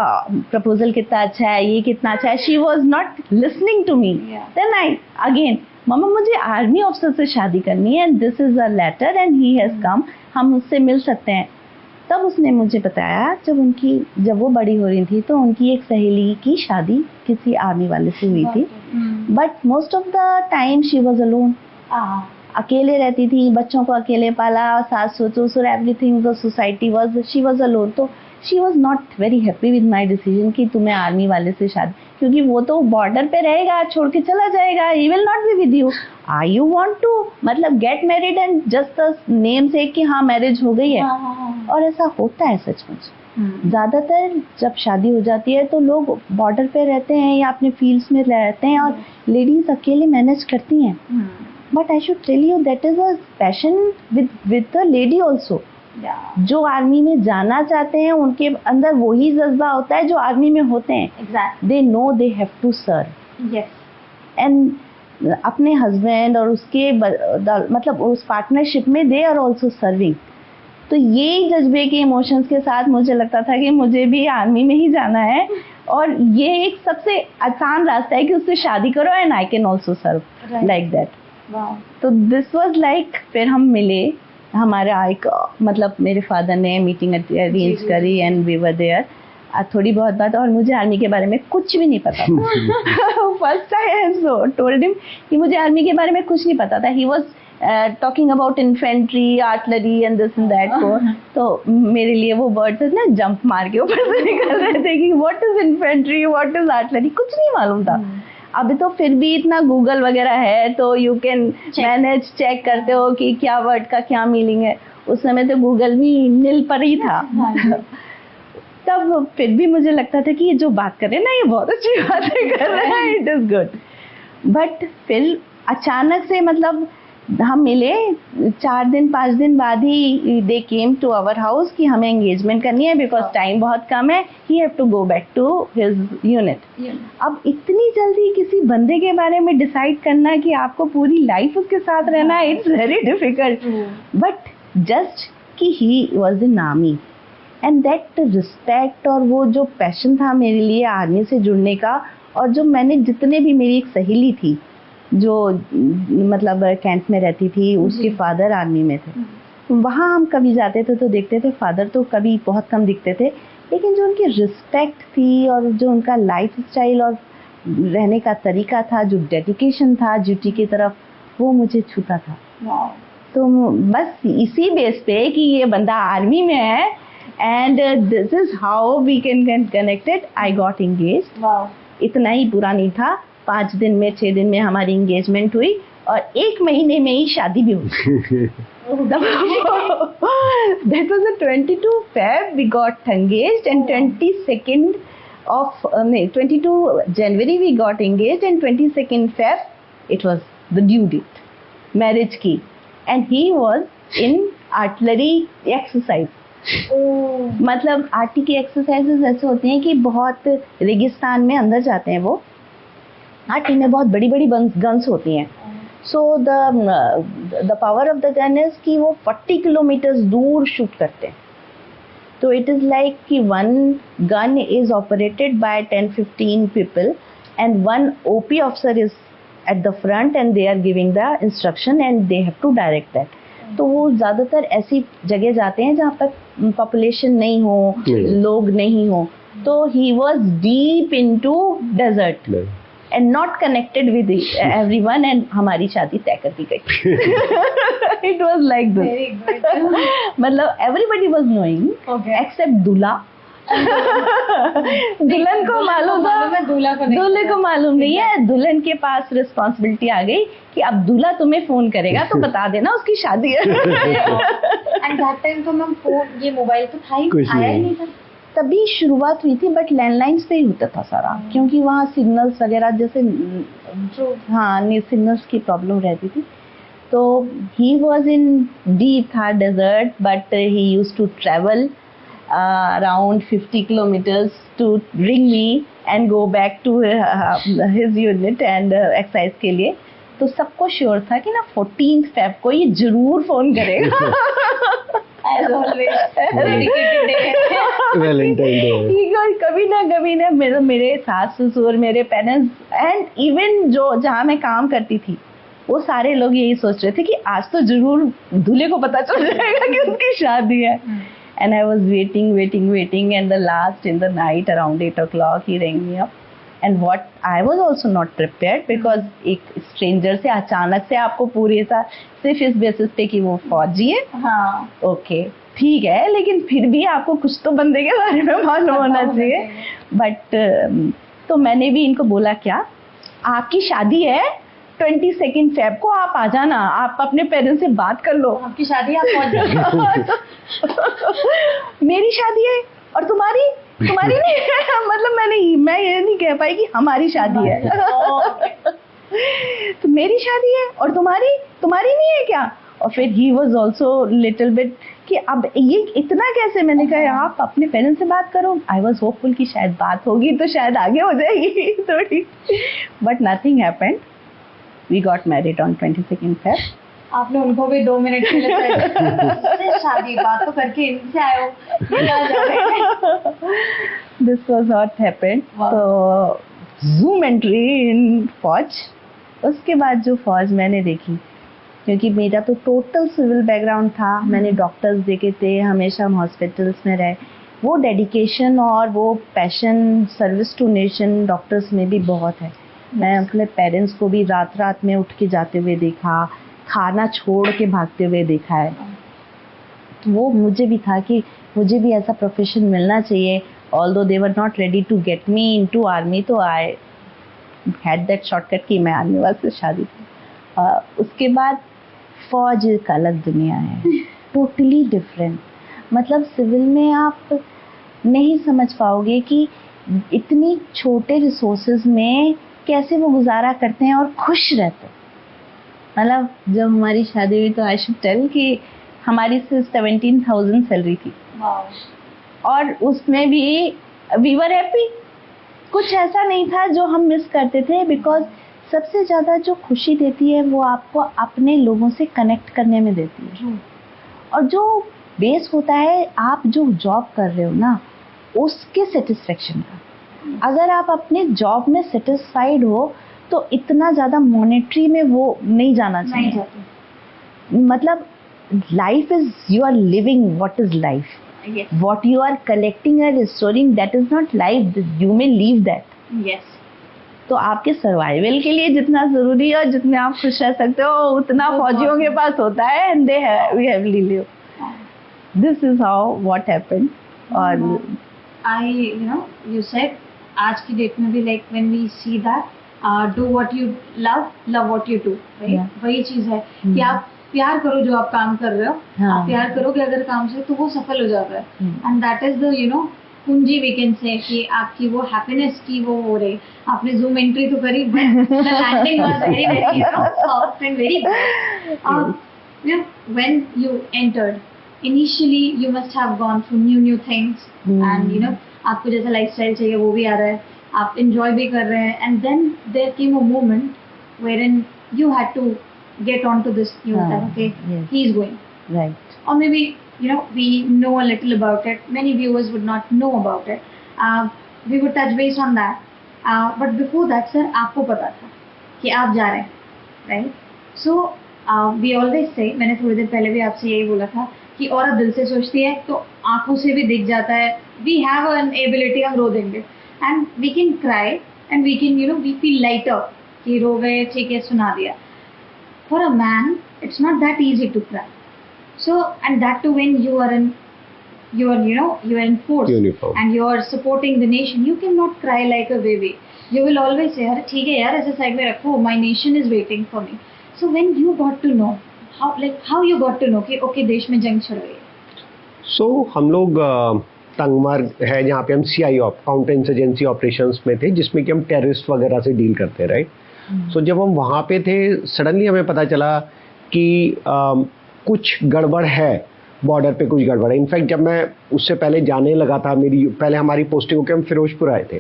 प्रपोजल कितना अच्छा है, ये कितना अच्छा है. She was not listening to me. Then I again, मम्मा मुझे आर्मी ऑफिसर से शादी करनी है and this is a letter and he has come, हम उससे मिल सकते हैं. तब उसने मुझे बताया जब वो बड़ी हो रही थी तो उनकी एक सहेली की शादी किसी आर्मी वाले से हुई थी. But most of the time she was alone. अकेले रहती थी, बच्चों को अकेले पाला, सास ससुर everything the society was, she was alone. तो she was not very happy with my decision कि तुम्हें आर्मी वाले से शादी, क्योंकि वो तो बॉर्डर पे रहेगा, छोड़ के चला जाएगा, he will not be with you. I you want to मतलब get married and just the name से कि हाँ मैरिज हो गई है. और ऐसा होता है सचमुच. ज़्यादातर जब शादी हो जाती है तो लोग बॉर्डर पे रहते हैं या अपने फील्ड्स में रहते हैं और लेडीज अकेले मैनेज करती हैं. But I should tell you that is a passion with the lady also. जो आर्मी में जाना चाहते हैं उनके अंदर वही जज्बा होता है जो आर्मी में होते हैं. Exactly. They know they have to serve. Yes. And अपने हस्बैंड और उसके मतलब उस पार्टनरशिप में they are also serving. तो ये जज्बे के इमोशंस के साथ मुझे लगता था कि मुझे भी आर्मी में ही जाना है और ये एक सबसे आसान रास्ता है कि उससे शादी करो and I can also serve like that. तो दिस वाज लाइक, फिर हम मिले, हमारा एक मतलब मेरे फादर ने मीटिंग अरेंज करी एंड वी वर देयर. थोड़ी बहुत बात, और मुझे आर्मी के बारे में कुछ भी नहीं पता था. फर्स्ट आई टोल्ड हिम कि मुझे आर्मी के बारे में कुछ नहीं पता था. He was talking about infantry, artillery and this and that. तो मेरे लिए वो वर्ड्स ना जंप मार के ऊपर से निकल रहे थे कि what is infantry, what is artillery, कुछ नहीं मालूम था. अभी तो फिर भी इतना गूगल वगैरह है तो यू कैन मैनेज, चेक करते हो कि क्या वर्ड का क्या मीनिंग है. उस समय तो गूगल भी नील पर ही था. तब फिर भी मुझे लगता था कि ये जो बात कर रहे हैं ना ये बहुत अच्छी बातें कर रहे हैं, इट इज गुड. बट फिर अचानक से मतलब हम मिले 4-5 दिन बाद ही दे केम टू आवर हाउस कि हमें एंगेजमेंट करनी है बिकॉज टाइम बहुत कम है, he have to go back to his unit. अब इतनी जल्दी किसी बंदे के बारे में डिसाइड करना कि आपको पूरी लाइफ उसके साथ रहना, it's very difficult, but just कि he was in army and that respect और वो जो पैशन था मेरे लिए आर्मी से जुड़ने का, और जो मैंने जितने भी, मेरी एक सहेली थी जो मतलब कैंट में रहती थी, उसके फादर आर्मी में थे, वहाँ हम कभी जाते थे तो देखते थे, फादर तो कभी बहुत कम दिखते थे, लेकिन जो उनकी रिस्पेक्ट थी और जो उनका लाइफ स्टाइल और रहने का तरीका था, जो डेडिकेशन था ड्यूटी की तरफ, वो मुझे छूता था। तो बस इसी बेस पे कि ये बंदा आर्मी में है and this is how we can get connected, I got engaged. इतना ही बुरा नहीं था, 5 दिन में 6 दिन में हमारी एंगेजमेंट हुई और 1 महीने में ही शादी भी हुई। That was the 22 Feb we got engaged and 22 January we got engaged and 22nd Feb it was the due date marriage की, and he was in artillery exercise। मतलब आर्टी की एक्सरसाइजेस ऐसे होती हैं कि बहुत रेगिस्तान में अंदर जाते हैं वो, आर्टी में बहुत बड़ी बड़ी गन्स होती हैं, so the power of the gun is कि वो 40 किलोमीटर दूर शूट करते हैं। तो इट इज़ लाइक कि 1 gun is operated by 10-15 people and 1 OP officer is at the front and they are giving the instruction and they have to direct that. तो वो ज़्यादातर ऐसी जगह जाते हैं जहाँ पर पॉपुलेशन नहीं हो, लोग नहीं हो। तो he was deep into desert and not connected with everyone and हमारी शादी तय कर दी गई। इट वाज लाइक दिस, मतलब एवरीबॉडी वाज नोइंग एक्सेप्ट दूल्हा। दुल्हन को मालूम था, दूल्हे को मालूम नहीं है। दुल्हन के पास रिस्पॉन्सिबिलिटी आ गई कि अब दूल्हा तुम्हें फोन करेगा तो बता देना उसकी शादी है। एंड दैट टाइम तो मैम फोन, ये मोबाइल तो था ही, आया ही नहीं था तभी शुरुआत हुई थी, बट लैंडलाइंस पे ही होता था सारा, क्योंकि वहाँ सिग्नल्स वगैरह जैसे सिग्नल्स की प्रॉब्लम रहती थी। तो ही वॉज इन डीप था desert, but he used to travel around 50 kilometers to bring me and go back to his unit and exercise के लिए। तो सबको श्योर था कि ना 14th Feb को ये जरूर फोन करेगा। As always, dedicated day, Valentine Day। कभी ना मेरे सास ससुर, मेरे पेरेंट्स एंड इवन जो जहाँ मैं काम करती थी, वो सारे लोग यही सोच रहे थे कि आज तो जरूर दूल्हे को पता चल जाएगा कि उसकी शादी है। And I was waiting, and the last in the night around 8 o'clock he rang me up, and what I was also not prepared because एक stranger से अचानक से आपको पूरी ऐसा सिर्फ इस बेसिस पे कि वो फौजी है, हाँ ओके ठीक है, लेकिन फिर भी आपको कुछ तो बंदे के बारे में मालूम होना चाहिए। बट तो मैंने भी इनको बोला, क्या आपकी शादी है 22nd Feb को, आप आ जाना, आप अपने पेरेंट्स से बात कर लो, आपकी शादी आप पहुंच जाओ। मेरी शादी है और तुम्हारी नहीं है। मतलब मैं ये नहीं कह पाई कि हमारी शादी है। तो मेरी शादी है और तुम्हारी नहीं है क्या? और फिर he was also little bit कि अब ये इतना कैसे। मैंने कहा आप अपने पेरेंट्स से बात करो। आई वॉज होपफुल कि शायद बात होगी तो शायद आगे हो जाएगी थोड़ी, but nothing happened. We got married on 22nd Feb। आपने उनको भी 2 मिनट के लिए शादी बात तो करके इनसे आए हो, This was what happened। तो Zoom entry in फौज। उसके बाद जो फौज मैंने देखी, क्योंकि मेरा तो टोटल सिविल बैकग्राउंड था, मैंने डॉक्टर्स देखे थे, हमेशा हम हॉस्पिटल्स में रहे। वो डेडिकेशन और वो passion service to nation doctors में भी बहुत है। मैं अपने पेरेंट्स को भी रात में उठ के जाते हुए देखा, खाना छोड़ के भागते हुए देखा है। वो मुझे भी था कि मुझे भी ऐसा प्रोफेशन मिलना चाहिए। Although they were not ready to get me into army, तो आई हैड दैट शॉर्टकट कि मैं आर्मी वाले से शादी की। उसके बाद फौज एक अलग दुनिया है, टोटली डिफरेंट। मतलब सिविल में आप नहीं समझ पाओगे कि इतनी छोटे रिसोर्सेज में कैसे वो गुजारा करते हैं और खुश रहते हैं। मतलब जब हमारी शादी हुई तो आई शुड टेल कि हमारी सिर्फ 17,000 सैलरी थी और उसमें भी वी वर हैप्पी। कुछ ऐसा नहीं था जो हम मिस करते थे, बिकॉज सबसे ज़्यादा जो खुशी देती है वो आपको अपने लोगों से कनेक्ट करने में देती है। और जो बेस होता है आप जो जॉब कर रहे हो ना उसके सेटिस्फेक्शन का, अगर आप अपने जॉब में सेटिस्फाइड हो तो इतना ज़्यादा मॉनेटरी में वो नहीं जाना चाहिए। मतलब life is you are living what is life, what you are collecting and storing that is not life, you may leave that. तो आपके सर्वाइवल के लिए जितना जरूरी है और जितने आप खुश रह सकते हो उतना फौजियों के पास होता है, and they heavily live. This is how what happened. और आई you said आज की डेट में भी like when we see that do what you love what you do, right? वही चीज है कि आप प्यार करो जो आप काम कर रहे हो, आप प्यार करोगे अगर काम से तो वो सफल हो जाता है। एंड दैट इज द पूंजी वी कैन से कि आपकी वो हैप्पीनेस की वो हो रही। आपने जूम एंट्री तो करी but the landing was very soft and very good. When you entered initially you must have gone through new things and आपको जैसा लाइफस्टाइल चाहिए वो भी आ रहा है, आप enjoy भी कर रहे हैं, and then there came a moment wherein you had to get onto this new that okay he is going right, or maybe we know a little about it, many viewers would not know about it, we would touch base on that, but before that sir आपको पता था कि आप जा रहे हैं, right? So we always say, मैंने थोड़ी देर पहले भी आपसे यही बोला था कि औरत दिल से सोचती है तो आंखों से भी दिख जाता है। वी हैव एन एबिलिटी, हम रो देंगे and we can cry and we can we feel lighter कि रो गए, ठीक है, सुना दिया। For a man it's not that easy to cry, so and that too when you are in force Uniform. and you are supporting the nation, you cannot cry like a baby. You will always say अरे ठीक है यार ऐसे side में रखो, my nation is waiting for me. So when you got to know, how you got to know कि okay देश में जंग छिड़ गई? So हम लोग तंगमार्ग है जहाँ पे हम CI काउंटर इंसर्जेंसी ऑपरेशंस में थे, जिसमें कि हम टेररिस्ट वगैरह से डील करते हैं, राइट? सो जब हम वहाँ पे थे सडनली हमें पता चला कि कुछ गड़बड़ है, बॉर्डर पे कुछ गड़बड़ है। इनफैक्ट जब मैं उससे पहले जाने लगा था, पहले हमारी पोस्टिंग होकर हम फिरोजपुर आए थे,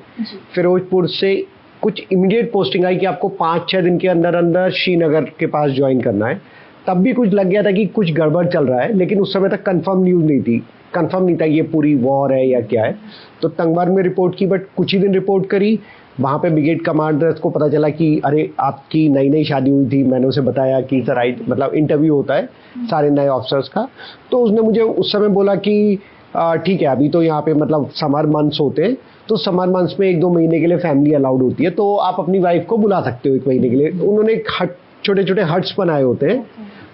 फिरोजपुर से कुछ इमीडिएट पोस्टिंग आई कि आपको 5-6 दिन के अंदर अंदर श्रीनगर के पास ज्वाइन करना है। तब भी कुछ लग गया था कि कुछ गड़बड़ चल रहा है, लेकिन उस समय तक कंफर्म न्यूज़ नहीं थी, कंफर्म नहीं था ये पूरी वॉर है या क्या है। तो तंगमार्ग में रिपोर्ट की, बट कुछ ही दिन रिपोर्ट करी, वहाँ पे ब्रिगेड कमांडर्स को पता चला कि अरे आपकी नई शादी हुई थी। मैंने उसे बताया कि सर मतलब इंटरव्यू होता है सारे नए ऑफिसर्स का। तो उसने मुझे उस समय बोला कि ठीक है अभी तो यहाँ पे मतलब समर मंथ्स होते हैं, तो समर मंथ्स में 1-2 महीने के लिए फैमिली अलाउड होती है, तो आप अपनी वाइफ को बुला सकते हो 1 महीने के लिए। उन्होंने छोटे हट्स बनाए होते हैं,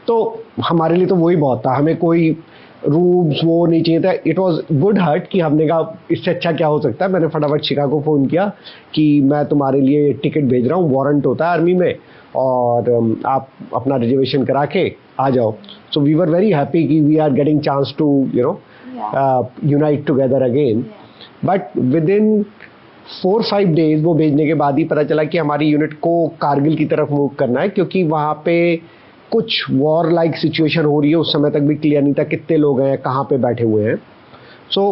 तो हमारे लिए तो वही बहुत था, हमें कोई रूम्स वो नहीं चाहिए था। इट वॉज गुड हट कि हमने कहा इससे अच्छा क्या हो सकता है। मैंने फटाफट शिकागो को फ़ोन किया कि मैं तुम्हारे लिए टिकट भेज रहा हूँ, वारंट होता है आर्मी में, और आप अपना रिजर्वेशन करा के आ जाओ। So we were very happy कि we are getting chance to unite together again. But within 4-5 days वो भेजने के बाद ही पता चला कि हमारी यूनिट को कारगिल की तरफ मूव करना है, क्योंकि वहाँ पे कुछ वॉर लाइक सिचुएशन हो रही है। उस समय तक भी क्लियर नहीं था कितने लोग हैं, कहाँ पे बैठे हुए हैं। सो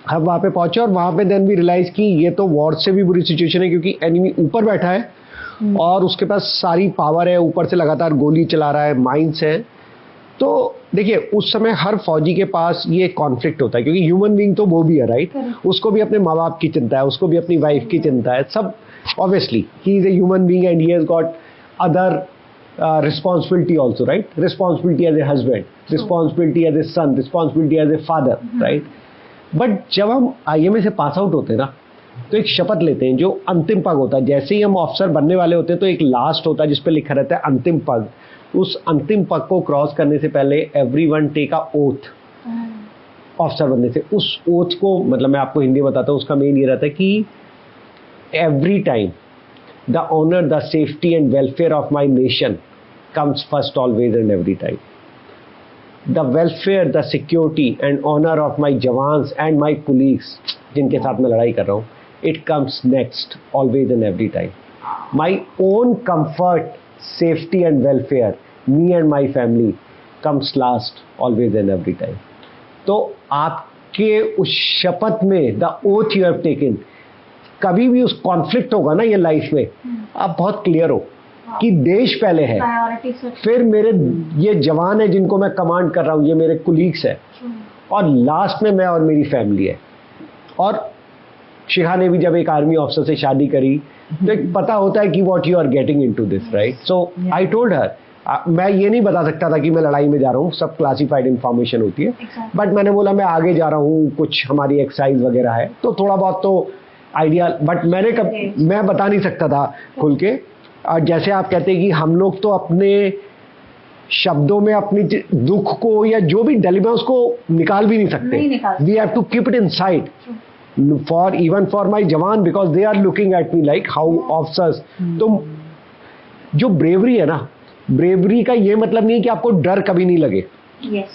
हम वहाँ पे पहुँचे और वहाँ पे देन भी रियलाइज़ कि ये तो वॉर से भी बुरी सिचुएशन है, क्योंकि एनिमी ऊपर बैठा है और उसके पास सारी पावर है, ऊपर से लगातार गोली चला रहा है, माइंस है। तो देखिए उस समय हर फौजी के पास ये कॉन्फ्लिक्ट होता है, क्योंकि ह्यूमन बीइंग तो वो भी है, राइट? उसको भी अपने माँ बाप की चिंता है, उसको भी अपनी वाइफ की चिंता है, सब। Obviously he is a human being and he has got other responsibility also, right? Responsibility as a husband, responsibility as a son, responsibility as a father, right? But जब हम IMA से पास आउट होते हैं ना, तो एक शपथ लेते हैं जो अंतिम पग होता है। जैसे ही हम ऑफिसर बनने वाले होते हैं तो एक लास्ट होता है जिस पे लिखा रहता है अंतिम पग। उस अंतिम पग को क्रॉस करने से पहले everyone take a oath officer बनने से। उस ओथ को मतलब मैं आपको हिंदी बताता हूँ, उसका मेन ये रहता है कि every time the honor, the safety and welfare of my nation comes first always and every time. The welfare, the security and honor of my jawans and my colleagues जिनके साथ मैं लड़ाई कर रहा हूँ, it comes next always and every time. My own comfort safety and welfare, me and my family comes last always and every time. तो आपके उस शपथ में, the oath you have taken, कभी भी उस कॉन्फ्लिक्ट होगा ना ये लाइफ में, आप बहुत क्लियर हो कि देश पहले है, फिर मेरे ये जवान है जिनको मैं कमांड कर रहा हूँ, ये मेरे कुलीग्स है, और लास्ट में मैं और मेरी फैमिली है. और शिखा ने भी जब एक आर्मी ऑफिसर से शादी करी तो एक पता होता है कि what you are getting into this, right? So I told her, मैं ये नहीं बता सकता था कि मैं लड़ाई में जा रहा हूँ, सब क्लासिफाइड इंफॉर्मेशन होती है, बट मैंने बोला मैं आगे जा रहा हूँ, कुछ हमारी एक्सरसाइज वगैरह है, तो थोड़ा बहुत तो आइडिया, बट मैं बता नहीं सकता था खुल के. जैसे आप कहते हैं कि हम लोग तो अपने शब्दों में अपनी दुख को या जो भी डल में उसको निकाल भी नहीं सकते. We have to keep it inside for even for my jawan, because they are looking at me like how officers. तो जो ब्रेवरी है ना, ब्रेवरी का ये मतलब नहीं है कि आपको डर कभी नहीं लगे.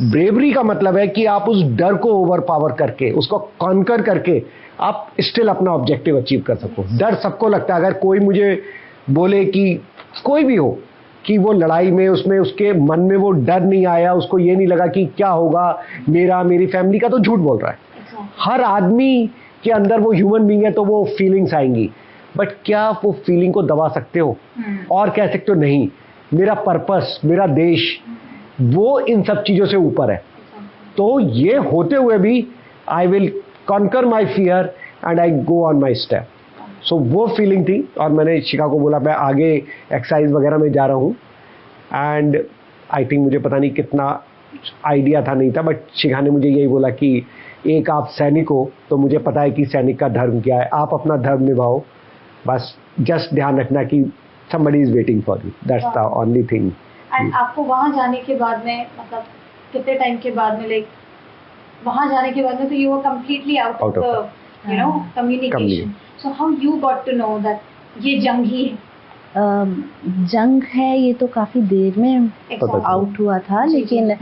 ब्रेवरी का मतलब है कि आप उस डर को ओवर पावर करके, उसको कॉन्कर करके आप स्टिल अपना ऑब्जेक्टिव अचीव कर सको. डर सबको लगता है. अगर कोई मुझे बोले कि कोई भी हो कि वो लड़ाई में उसमें उसके मन में वो डर नहीं आया, उसको ये नहीं लगा कि क्या होगा मेरी फैमिली का, तो झूठ बोल रहा है. हर आदमी के अंदर वो ह्यूमन बीइंग है तो वो फीलिंग्स आएंगी, बट क्या वो फीलिंग को दबा सकते हो और कह सकते हो नहीं मेरा पर्पस, मेरा देश, वो इन सब चीजों से ऊपर है. तो ये होते हुए भी I will conquer my fear and I go on my step. So वो फीलिंग थी. और मैंने शिखा को बोला मैं आगे एक्सरसाइज वगैरह में जा रहा हूँ, एंड आई थिंक मुझे पता नहीं कितना आइडिया था नहीं था, बट शिखा ने मुझे यही बोला कि एक आप सैनिक हो तो मुझे पता है कि सैनिक का धर्म क्या है, आप अपना धर्म निभाओ, बस जस्ट ध्यान रखना कि somebody is waiting for you. That's the only thing. And आपको वहाँ जाने के बाद में, मतलब कितने टाइम के बाद में, लाइक वहाँ जाने के बाद में तो you were completely out of the communication. So how you got to know that ये जंग ही है? जंग है ये तो काफी देर में आउट हुआ था, लेकिन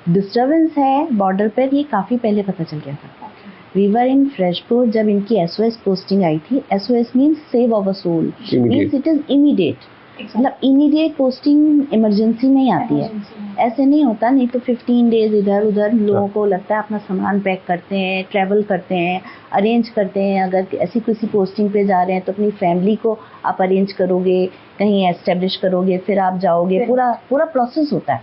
डिस्टर्बेंस है बॉर्डर पर ये काफी पहले पता चल गया था. We were in Freshport जब इनकी SOS पोस्टिंग आई थी. SOS means save of a soul, means it is immediate. मतलब immediate पोस्टिंग इमरजेंसी में ही आती है, ऐसे नहीं होता. नहीं तो 15 डेज इधर उधर लोगों को लगता है अपना सामान पैक करते हैं, ट्रैवल करते हैं, अरेंज करते हैं. अगर ऐसी किसी पोस्टिंग पे जा रहे हैं तो अपनी फैमिली को आप अरेंज करोगे, कहीं एस्टेब्लिश करोगे, फिर आप जाओगे, पूरा प्रोसेस होता है.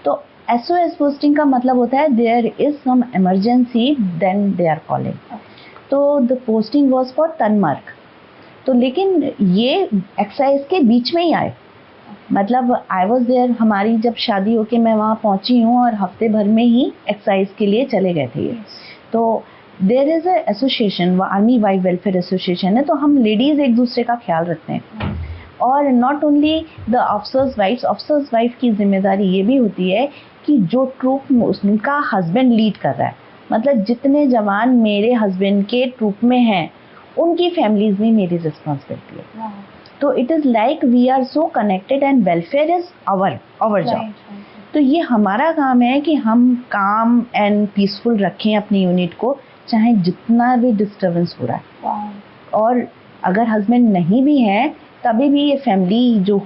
तो SOS पोस्टिंग का मतलब होता है there is some emergency then they are calling. तो the posting was for Tangmarg. तो लेकिन ये एक्सरसाइज के बीच में ही आए, मतलब आई वाज देयर. हमारी जब शादी होके मैं वहाँ पहुँची हूँ और हफ्ते भर में ही एक्सरसाइज के लिए चले गए थे ये. तो there is a association, army wife welfare association है, तो हम लेडीज एक दूसरे का ख्याल रखते हैं. और not only the officers wife की जिम्मेदारी ये भी होती है कि जो ट्रूप उनका हस्बैंड लीड कर रहा है, मतलब जितने जवान मेरे हस्बैंड के ट्रूप में हैं उनकी फैमिलीज में मेरी रिस्पॉन्सिबिलिटी है. तो it is like we are so connected and welfare is our job. तो ये हमारा काम है कि हम काम एंड पीसफुल रखें अपनी यूनिट को, चाहे जितना भी डिस्टर्बेंस हो रहा है. और अगर हस्बैंड नहीं भी है तभी भी ये फैमिली जो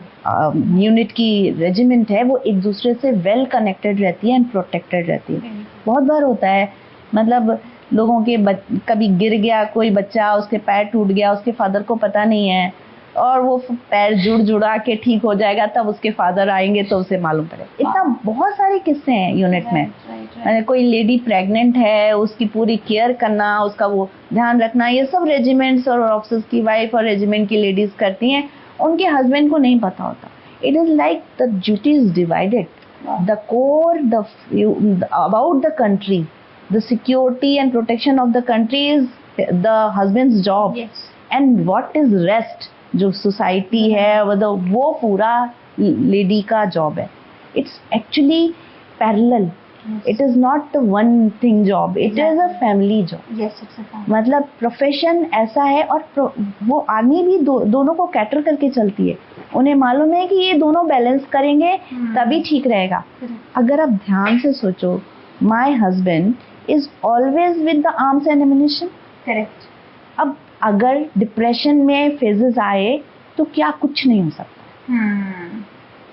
यूनिट की रेजिमेंट है वो एक दूसरे से वेल कनेक्टेड रहती है एंड प्रोटेक्टेड रहती है. बहुत बार होता है, मतलब लोगों के कभी गिर गया कोई बच्चा, उसके पैर टूट गया, उसके फादर को पता नहीं है, और वो पैर जुड़ा के ठीक हो जाएगा, तब उसके फादर आएंगे तो उसे मालूम पड़ेगा. इतना बहुत सारे किस्से हैं यूनिट में. कोई लेडी प्रेग्नेंट है, उसकी पूरी केयर करना, उसका वो ध्यान रखना, ये सब रेजिमेंट्स और ऑफिसर्स की वाइफ और रेजिमेंट की लेडीज करती हैं. उनके हस्बैंड को नहीं पता होता. It is like the duty is divided. The core about the country, the security and protection of the country is the husband's job, and what is rest जो सोसाइटी है वो पूरा लेडी का जॉब है. It's actually parallel. It is not one thing job, it is a family job. मतलब profession ऐसा है. और वो आर्मी भी दोनों को कैटर करके चलती है. उन्हें मालूम है कि ये दोनों बैलेंस करेंगे तभी ठीक रहेगा. अगर आप ध्यान से सोचो, my husband is always with the arms and ammunition. Correct. अब अगर डिप्रेशन में फेजेस आए तो क्या कुछ नहीं हो सकता.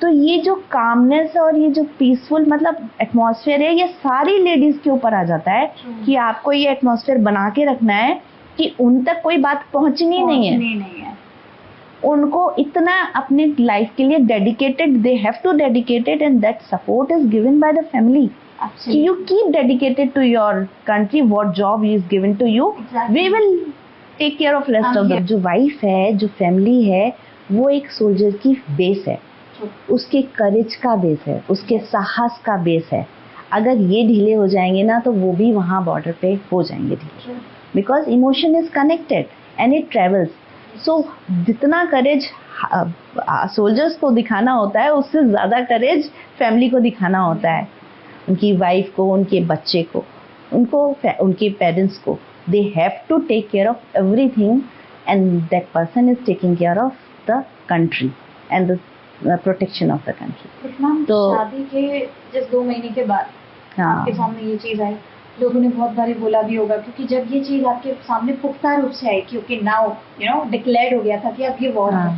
तो ये जो कामनेस और ये जो पीसफुल मतलब एटमॉस्फेयर है, ये सारी लेडीज के ऊपर आ जाता है कि आपको ये एटमॉस्फेयर बना के रखना है कि उन तक कोई बात पहुंचनी नहीं है। उनको इतना अपने लाइफ के लिए dedicated, they have to dedicated, and that support is given by the family. You keep dedicated to your country, what job is given to you, we will take care of rest of the. जो wife है, जो family है, वो एक soldier की base है, उसके करेज का बेस है, उसके साहस का बेस है. अगर ये ढीले हो जाएंगे ना तो वो भी वहाँ बॉर्डर पे हो जाएंगे ढीले, because emotion is connected and it travels. So जितना करेज सोल्जर्स को दिखाना होता है, उससे ज़्यादा करेज फैमिली को दिखाना होता है, उनकी वाइफ को, उनके बच्चे को, उनको, उनके पेरेंट्स को. They have to take care of everything and that person is taking care of the country and the protection of the country. तो शादी के जस्ट 2 महीने के बाद आपके सामने ये चीज़ आई, लोगों ने बहुत बारी बोला भी होगा, क्योंकि जब ये चीज़ आपके सामने पुख्ता रूप से आई, क्योंकि नाउ डिक्लेयर्ड हो गया था कि अब ये वॉर है,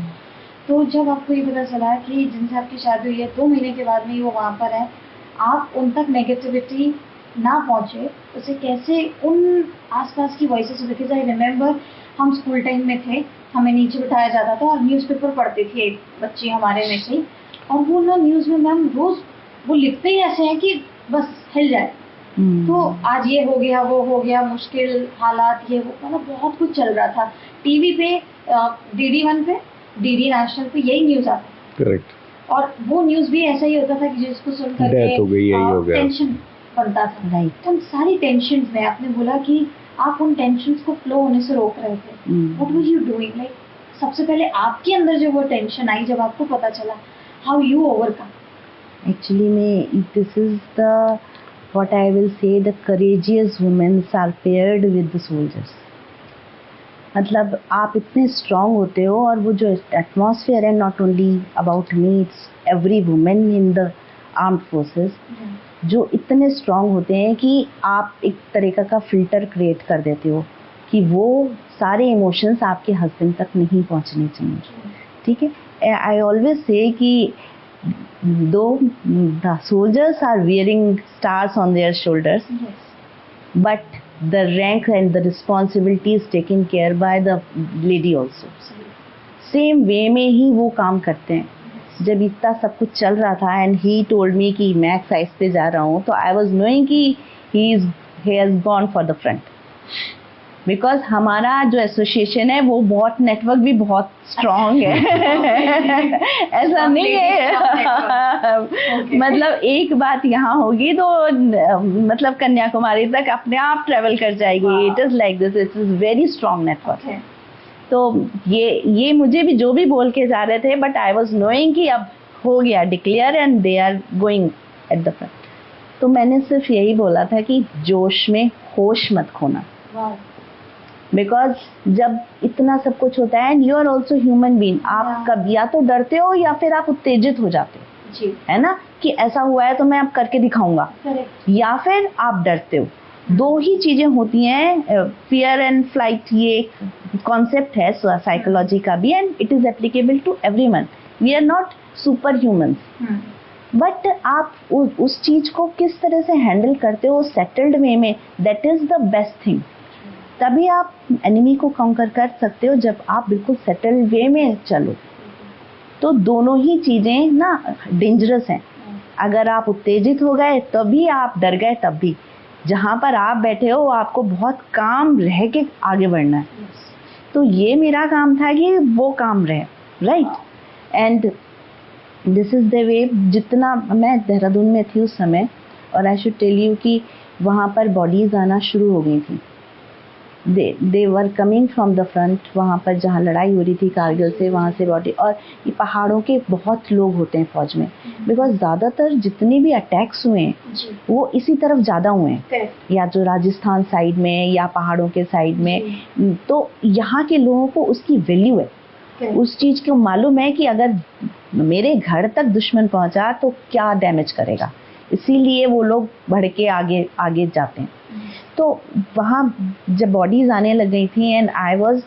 तो जब आपको ये पता चला कि जिनसे आपकी शादी हुई है 2 महीने के बाद में ही वो वहाँ पर है, आप उन तक नेगेटिविटी ना पहुँचे, उसे कैसे उन आसपास की वॉइसेस, बिकॉज आई रिमेम्बर हम स्कूल टाइम में थे, हमें नीचे बिठाया जाता था और न्यूज़पेपर पढ़ती थी एक बच्ची हमारे में से, और वो ना न्यूज़ में मैम रोज़ वो लिखते ही ऐसे हैं कि बस हिल जाए. तो आज ये हो गया, वो हो गया, मुश्किल हालात, ये वो, मतलब बहुत कुछ चल रहा था. टीवी पे DD1 पे, DD नेशनल पे यही न्यूज़ आता. करेक्ट. और वो न्यूज़ भी ऐसा ही होता था कि जिसको सुन करके टेंशन बनता था. राइट. तो सारी टेंशन में आपने बोला कि आप उन टेंशन को फ्लो होने से रोक रहे थे. What were you doing? Like सबसे पहले आपके अंदर जो वो टेंशन आई, जब आपको पता चला, हाउ यू ओवरकम? एक्चुअली में this is the what I will say, the courageous women are paired with the soldiers. मतलब आप इतने स्ट्रॉन्ग होते हो, और वो जो एटमॉस्फेयर है, not only about me, it's every women in the armed forces, जो इतने स्ट्रॉन्ग होते हैं कि आप एक तरीका का फिल्टर क्रिएट कर देते हो कि वो सारे इमोशंस आपके हस्बैंड तक नहीं पहुंचने चाहिए. ठीक है. आई ऑलवेज से कि though the soldiers are wearing stars on their shoulders, but the rank and the responsibility is taken care by the lady also. Same way में ही वो काम करते हैं. जब इतना सब कुछ चल रहा था and he told me कि मैं एक्साइज पे जा रहा हूँ, तो I was knowing कि he has gone for the front. Because हमारा जो एसोसिएशन है वो बहुत, नेटवर्क भी बहुत स्ट्रॉन्ग है. ऐसा नहीं है मतलब एक बात यहाँ होगी तो मतलब कन्याकुमारी तक अपने आप ट्रेवल कर जाएगी. It is like this, it is very strong network. तो ये मुझे भी जो भी बोल के जा रहे थे, बट आई वॉज नोइंग कि अब हो गया declare and they are going at the front. तो मैंने सिर्फ यही बोला था कि जोश में होश मत खोना. बिकॉज जब इतना सब कुछ होता है, and you are also human being, आप कभी या तो डरते हो या फिर आप उत्तेजित हो जाते हो, है ना, कि ऐसा हुआ है तो मैं अब करके दिखाऊंगा, या फिर आप डरते हो. 2 ही चीजें होती हैं. फियर एंड फ्लाइट, ये कॉन्सेप्ट है साइकोलॉजी का भी, and it is applicable to everyone. We are not super humans, but आप उस चीज को किस तरह से हैंडल करते हो सेटल्ड वे में, that is the best thing. तभी आप एनिमी को काउंटर कर सकते हो, जब आप बिल्कुल सेटल्ड वे में चलो. तो दोनों ही चीज़ें ना डेंजरस हैं. अगर आप उत्तेजित हो गए तभी, आप डर गए तब भी, जहाँ पर आप बैठे हो आपको बहुत काम रह के आगे बढ़ना है. तो ये मेरा काम था कि वो काम रहे. Right. And this is the वे. जितना मैं देहरादून में थी उस समय, और आई शुड टेल यू कि वहाँ पर बॉडीज़ आना शुरू हो गई थी. They were coming from the front. वहाँ पर जहाँ लड़ाई हो रही थी कारगिल से, वहाँ से बॉडी, और ये पहाड़ों के बहुत लोग होते हैं फौज में, बिकॉज ज़्यादातर जितने भी अटैक्स हुए हैं वो इसी तरफ ज़्यादा हुए हैं, या जो राजस्थान साइड में या पहाड़ों के साइड में. तो यहाँ के लोगों को उसकी वैल्यू है, उस चीज़ को मालूम है कि अगर मेरे घर तक दुश्मन पहुँचा तो क्या डैमेज करेगा, इसीलिए वो लोग बढ़ के आगे जाते हैं. तो वहाँ जब बॉडीज़ आने लग गई थी, एंड आई वॉज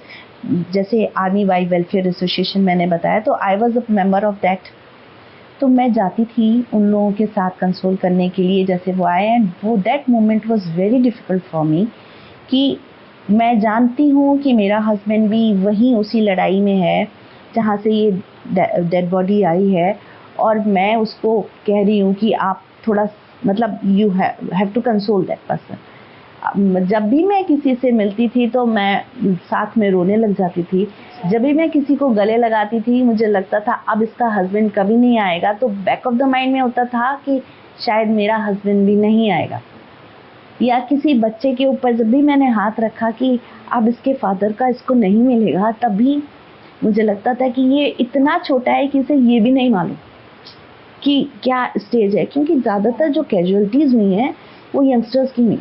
जैसे आर्मी वाइफ वेलफेयर एसोसिएशन मैंने बताया, तो I was a member of that. तो मैं जाती थी उन लोगों के साथ कंसोल करने के लिए जैसे वो आए, एंड वो that moment was very difficult for me कि मैं जानती हूँ कि मेरा हस्बैंड भी वहीं उसी लड़ाई में है जहाँ से ये डेड बॉडी आई है, और मैं उसको कह रही हूँ कि आप थोड़ा मतलब you have to console that person. जब भी मैं किसी से मिलती थी तो मैं साथ में रोने लग जाती थी। जब भी मैं किसी को गले लगाती थी मुझे लगता था अब इसका हस्बैंड कभी नहीं आएगा, तो बैक ऑफ द माइंड में होता था कि शायद मेरा हस्बैंड भी नहीं आएगा। या किसी बच्चे के ऊपर जब भी मैंने हाथ रखा कि अब इसके फादर का इसको नहीं मिलेगा, तब भी मुझे लगता था कि ये इतना छोटा है कि इसे ये भी नहीं मालूम कि क्या स्टेज है, क्योंकि ज़्यादातर जो कैजुअलिटीज़ हुई हैं वो यंगस्टर्स की नहीं।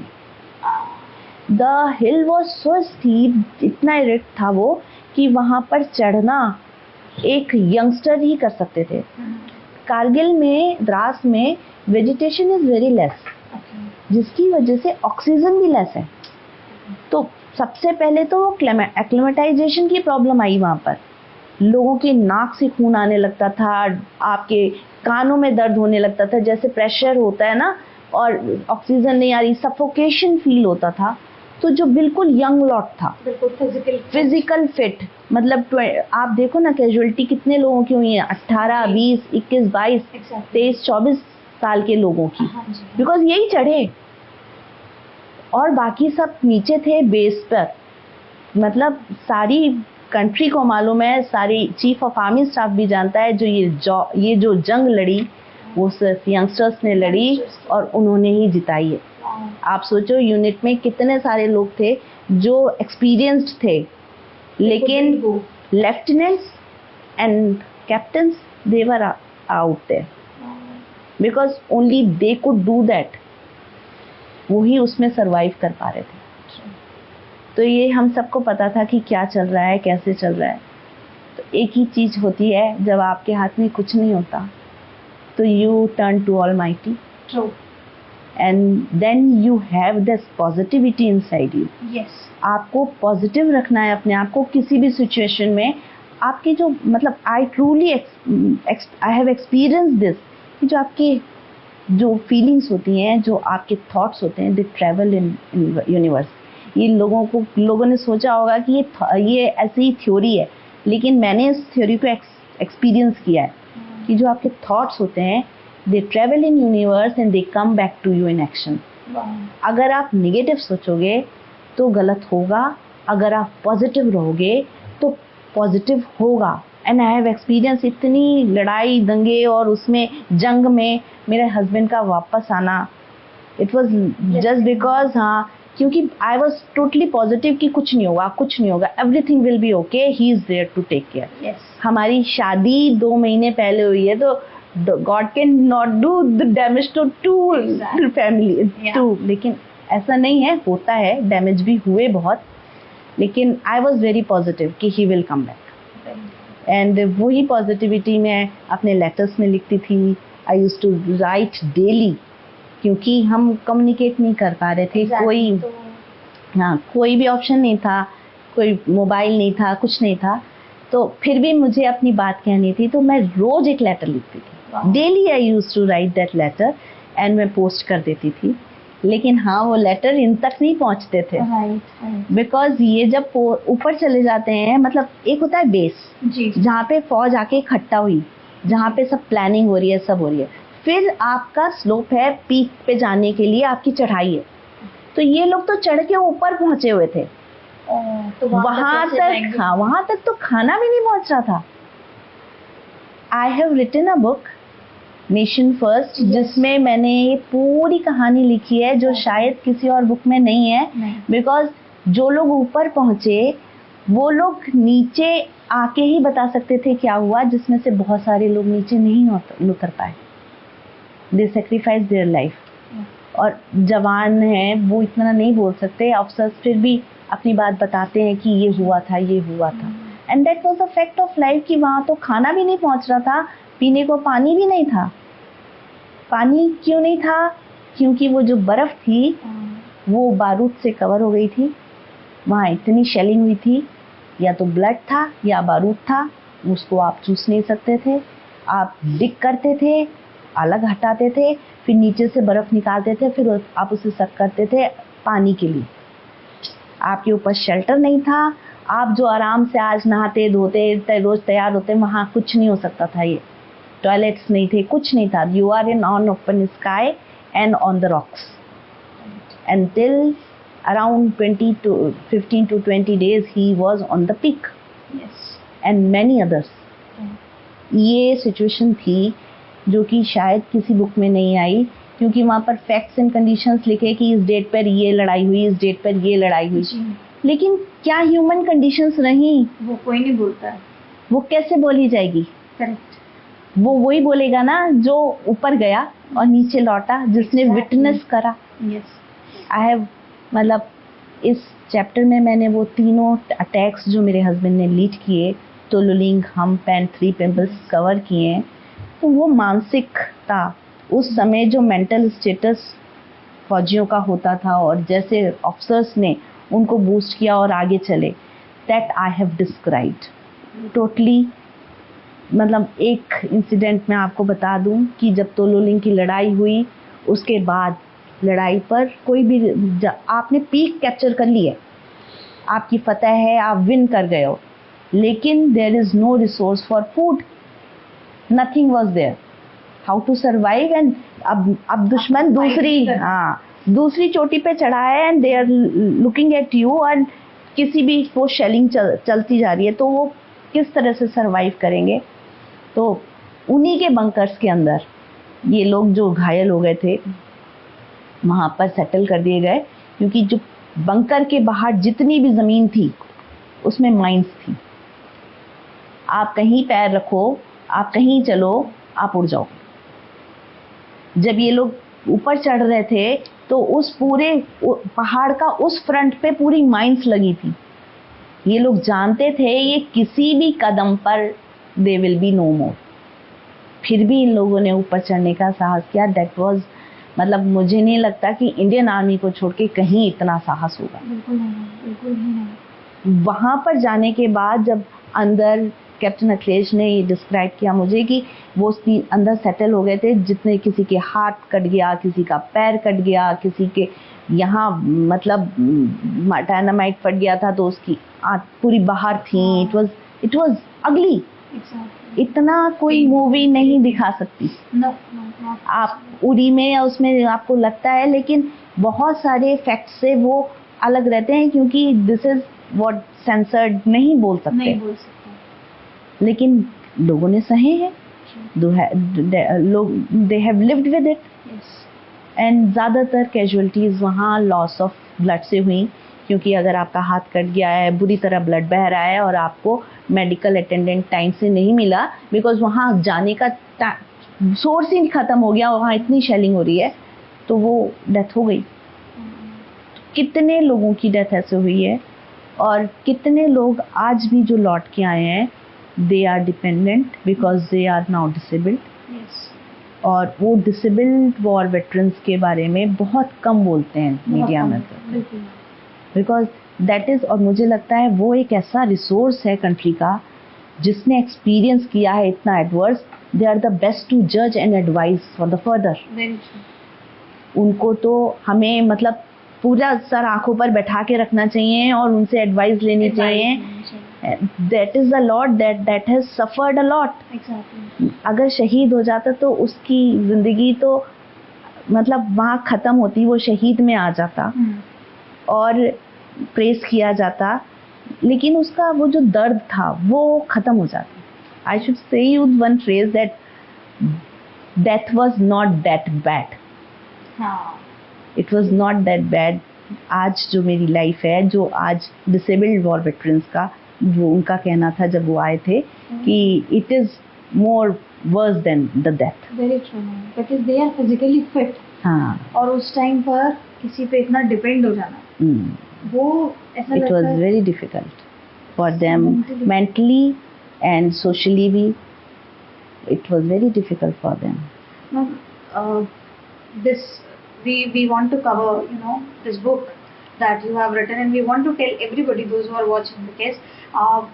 The hill was so steep, इतना इरेक्ट था वो कि वहाँ पर चढ़ना एक यंगस्टर ही कर सकते थे। कारगिल में, द्रास में वेजिटेशन इज़ वेरी लेस, जिसकी वजह से ऑक्सीजन भी लेस है। तो सबसे पहले तो एक्लिमेटाइजेशन की प्रॉब्लम आई वहाँ पर। लोगों के नाक से खून आने लगता था, आपके कानों में दर्द होने लगता था, जैसे प्रेशर होता है ना, और ऑक्सीजन नहीं आ रही, सफोकेशन फील होता था। तो जो बिल्कुल यंग लॉट था, बिल्कुल फिजिकल फिट, मतलब आप देखो ना कैजुअलिटी कितने लोगों की हुई है, 18, 20, 21, 22, 23, 24 साल के लोगों की, बिकॉज यही चढ़े और बाकी सब नीचे थे बेस पर। मतलब सारी कंट्री को मालूम है, सारी चीफ ऑफ आर्मी स्टाफ भी जानता है, ये जो जंग लड़ी वो सिर्फ यंगस्टर्स ने लड़ी और उन्होंने ही जिताई है। आप सोचो यूनिट में कितने सारे लोग थे जो एक्सपीरियंस्ड थे, लेकिन lieutenants and captains they were out there because only they could do that. वही उसमें सरवाइव कर पा रहे थे। तो ये हम सबको पता था कि क्या चल रहा है, कैसे चल रहा है। तो एक ही चीज़ होती है, जब आपके हाथ में कुछ नहीं होता तो you turn to almighty, and then you have this positivity inside you. Yes, आपको पॉजिटिव रखना है अपने आप को किसी भी सिचुएशन में। आपके जो मतलब आई हैव एक्सपीरियंस दिस, कि जो आपके जो फीलिंग्स होती हैं, जो आपके थॉट्स होते हैं, दे ट्रैवल इन यूनिवर्स। ये लोगों ने सोचा होगा कि ये ऐसी ही थ्योरी है, लेकिन मैंने इस थ्योरी को एक्सपीरियंस किया है कि जो आपके थॉट्स होते हैं they travel in universe and they come back to you in action. अगर आप नेगेटिव सोचोगे तो गलत होगा, अगर आप पॉजिटिव रहोगे तो पॉजिटिव होगा। एंड आई हैव एक्सपीरियंस इतनी लड़ाई दंगे और उसमें जंग में मेरे हस्बैंड का वापस आना, इट वॉज जस्ट बिकॉज, हाँ, क्योंकि आई वॉज टोटली पॉजिटिव कि कुछ नहीं होगा, कुछ नहीं होगा, everything will be okay, he is there to take care. हमारी शादी 2 महीने पहले हुई है, तो God can not do the damage to family too, लेकिन ऐसा नहीं है, होता है, डैमेज भी हुए बहुत, लेकिन आई वॉज वेरी पॉजिटिव कि he will come back. And वही पॉजिटिविटी मैं अपने लेटर्स में लिखती थी। I used to write daily, क्योंकि हम कम्युनिकेट नहीं कर पा रहे थे, कोई भी ऑप्शन नहीं था, कोई मोबाइल नहीं था, कुछ नहीं था। तो फिर भी मुझे अपनी बात कहनी थी, तो मैं रोज एक लेटर लिखती थी। Daily I used to write that letter and मैं पोस्ट कर देती थी। लेकिन हाँ, वो लेटर इन तक नहीं पहुंचते थे, बिकॉज ये जब ऊपर चले जाते हैं, मतलब एक होता है बेस जहाँ पे फौज आके इकट्ठा हुई, जहाँ पे सब प्लानिंग हो रही है, सब हो रही है, फिर आपका स्लोप है, पीक पे जाने के लिए आपकी चढ़ाई है। तो ये लोग तो चढ़ के ऊपर पहुंचे हुए थे, तो वहां तक, हाँ, वहां तक तो खाना भी नहीं पहुंच रहा था। I have written a book nation first, जिसमें मैंने ये पूरी कहानी लिखी है, जो शायद किसी और बुक में नहीं है, बिकॉज जो लोग ऊपर पहुंचे वो लोग नीचे आके ही बता सकते थे क्या हुआ, जिसमें से बहुत सारे लोग नीचे नहीं उतर पाए। दे सेक्रीफाइस देयर लाइफ। और जवान हैं, वो इतना नहीं बोल सकते, अफसर्स फिर भी अपनी बात बताते हैं कि ये हुआ था, ये हुआ था। And that was a fact of life कि वहाँ तो खाना भी नहीं पहुँच रहा था, पीने को पानी भी नहीं था। पानी क्यों नहीं था? क्योंकि वो जो बर्फ़ थी वो बारूद से कवर हो गई थी, वहाँ इतनी शेलिंग हुई थी या तो ब्लड था या बारूद था, उसको आप चूस नहीं सकते थे। आप डिग करते थे, अलग हटाते थे, फिर नीचे से बर्फ़ निकालते थे, फिर आप उसे सक करते थे पानी के लिए। आपके ऊपर शेल्टर नहीं था। आप जो आराम से आज नहाते धोते रोज़ तैयार होते, वहाँ कुछ नहीं हो सकता था। ये टॉयलेट्स नहीं थे, कुछ नहीं था। You are in on open sky and on the rocks until around 15 to 20 days he was on the peak. Yes. And many others. ये सिचुएशन थी जो कि शायद किसी बुक में नहीं आई, क्योंकि वहाँ पर फैक्ट्स एंड कंडीशंस लिखे कि इस डेट पर ये लड़ाई हुई, इस डेट पर ये लड़ाई हुई। लेकिन क्या ह्यूमन कंडीशंस रहीं? वो कोई नहीं बोलता है। वो कैसे बोली जाएगी? करेक्ट। वो वही बोलेगा ना जो ऊपर गया और नीचे लौटा, जिसने विटनेस करा। यस। आई हैव, मतलब इस चैप्टर में मैंने वो तीनों अटैक्स जो मेरे हस्बैंड ने लीड किए, टोलुलिंग, हम्प एंड 3 पिंपल्स कवर किए। तो वो मानसिकता उस समय जो मेंटल स्टेटस फौजियों का होता था और जैसे ऑफिसर्स ने उनको बूस्ट किया और आगे चले, that I have described totally. मतलब एक इंसिडेंट मैं आपको बता दूं कि जब टोलुलिंग की लड़ाई हुई, उसके बाद लड़ाई पर कोई भी, आपने पीक कैप्चर कर ली है, आपकी फतह है, आप विन कर गए हो, लेकिन there is no resource for food, nothing was there, how to survive. And अब दुश्मन दूसरी चोटी पे चढ़ा है and they are looking at you, and किसी भी वो शेलिंग चलती जा रही है, तो वो किस तरह से सर्वाइव करेंगे। तो उन्हीं के बंकर्स के अंदर ये लोग जो घायल हो गए थे वहाँ पर सेटल कर दिए गए, क्योंकि जो बंकर के बाहर जितनी भी ज़मीन थी उसमें माइंस थी। आप कहीं पैर रखो, आप कहीं चलो, आप उड़ जाओ। जब ये लोग ऊपर चढ़ रहे थे तो उस पूरे पहाड़ का उस फ्रंट पे पूरी माइंस लगी थी। ये लोग जानते थे ये किसी भी कदम पर दे विल बी नो मोर, फिर भी इन लोगों ने ऊपर चढ़ने का साहस किया। दैट वाज, मतलब मुझे नहीं लगता कि इंडियन आर्मी को छोड़ के कहीं इतना साहस होगा। बिल्कुल नहीं, बिल्कुल नहीं। वहाँ पर जाने के बाद जब अंदर, कैप्टन अखिलेश ने ये डिस्क्राइब किया मुझे कि वो अंदर सेटल हो गए थे, जितने किसी के हाथ कट गया, किसी का पैर कट गया, किसी के यहाँ मतलब डायनामाइट फट गया था तो उसकी आंख पूरी बाहर थी। इट वाज अगली। इतना कोई मूवी नहीं दिखा सकती। आप उड़ी में या उसमें आपको लगता है, लेकिन बहुत सारे फैक्ट्स से वो अलग रहते हैं, क्योंकि दिस इज व्हाट सेंसर्ड नहीं बोल सकते। लेकिन लोगों ने सहे हैं, लोग they have lived with it. And ज़्यादातर कैजुअलिटीज़ वहाँ लॉस ऑफ ब्लड से हुई, क्योंकि अगर आपका हाथ कट गया है, बुरी तरह ब्लड बह रहा है और आपको मेडिकल अटेंडेंट टाइम से नहीं मिला, बिकॉज वहाँ जाने का सोर्स ही ख़त्म हो गया, वहाँ इतनी शेलिंग हो रही है, तो वो डेथ हो गई। कितने लोगों की डेथ ऐसे हुई है, और कितने लोग आज भी जो लौट के आए हैं, they are dependent because they are now disabled. और वो डिसेबल्ड वॉर वेटरन्स के बारे में बहुत कम बोलते हैं मीडिया में, बिकॉज दैट इज़, और मुझे लगता है वो एक ऐसा रिसोर्स है कंट्री का जिसने एक्सपीरियंस किया है इतना adverse. They are the best to जज and advise for the further. उनको तो हमें मतलब पूरा सर आंखों पर बैठा के रखना चाहिए और उनसे एडवाइस लेनी चाहिए। That is the lot that has suffered a lot. अगर शहीद हो जाता तो उसकी ज़िंदगी तो मतलब वहाँ ख़त्म होती, वो शहीद में आ जाता और प्रेस किया जाता, लेकिन उसका वो जो दर्द था वो ख़त्म हो जाता। I should say use one phrase that death was not that bad. It was not that bad. आज जो मेरी लाइफ है, जो आज डिसेबल्ड वॉर वेटरन्स का, वो उनका कहना था जब वो आए थे कि it is more worse than the death. Very true, because they are physically fit. हाँ, और उस टाइम पर किसी पे इतना डिपेंड हो जाना, वो ऐसा it was very difficult for them mentally and socially भी। It was very difficult for them. This we want to cover, this book, that you have written, and we want to tell everybody, those who are watching the case,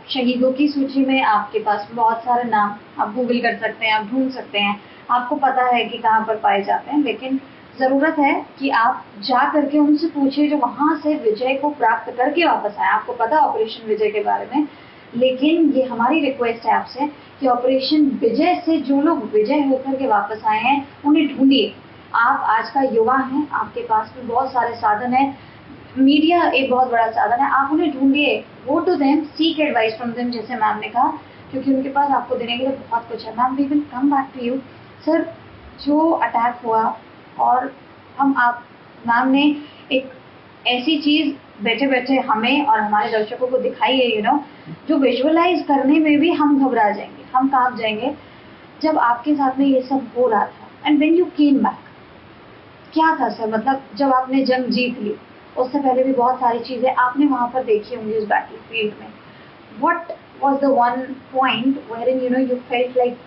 शहीदों की सूची में आपके पास बहुत सारे नाम आप गूगल कर सकते हैं, आप ढूंढ सकते हैं, आपको पता है कि कहाँ पर पाए जाते हैं, लेकिन ज़रूरत है कि आप जा करके उनसे पूछिए जो वहाँ से विजय को प्राप्त करके वापस आए। आपको पता है ऑपरेशन विजय के बारे में, लेकिन ये हमारी रिक्वेस्ट है आपसे कि ऑपरेशन विजय से जो लोग विजय होकर के वापस आए हैं उन्हें ढूंढिए। आप आज का युवा हैं, आपके पास भी बहुत सारे साधन हैं, मीडिया एक बहुत बड़ा साधन है, आप उन्हें ढूंढिए, go to them, seek advice from them, जैसे मैम ने कहा, क्योंकि उनके पास आपको देने के लिए बहुत कुछ है। Ma'am, we will come back to you. Sir, जो अटैक हुआ और आप मैम ने एक ऐसी चीज़ बैठे बैठे हमें और हमारे दर्शकों को दिखाई है, यू नो, जो विजुअलाइज करने में भी हम घबरा जाएंगे, हम कांप जाएंगे। जब आपके साथ में ये सब हो रहा था, and when you came back, क्या था सर? मतलब जब आपने जंग जीत ली, उससे पहले भी बहुत सारी चीज़ें आपने वहाँ पर देखी होंगी उस बैटल फील्ड में। What was the one point wherein you know you felt like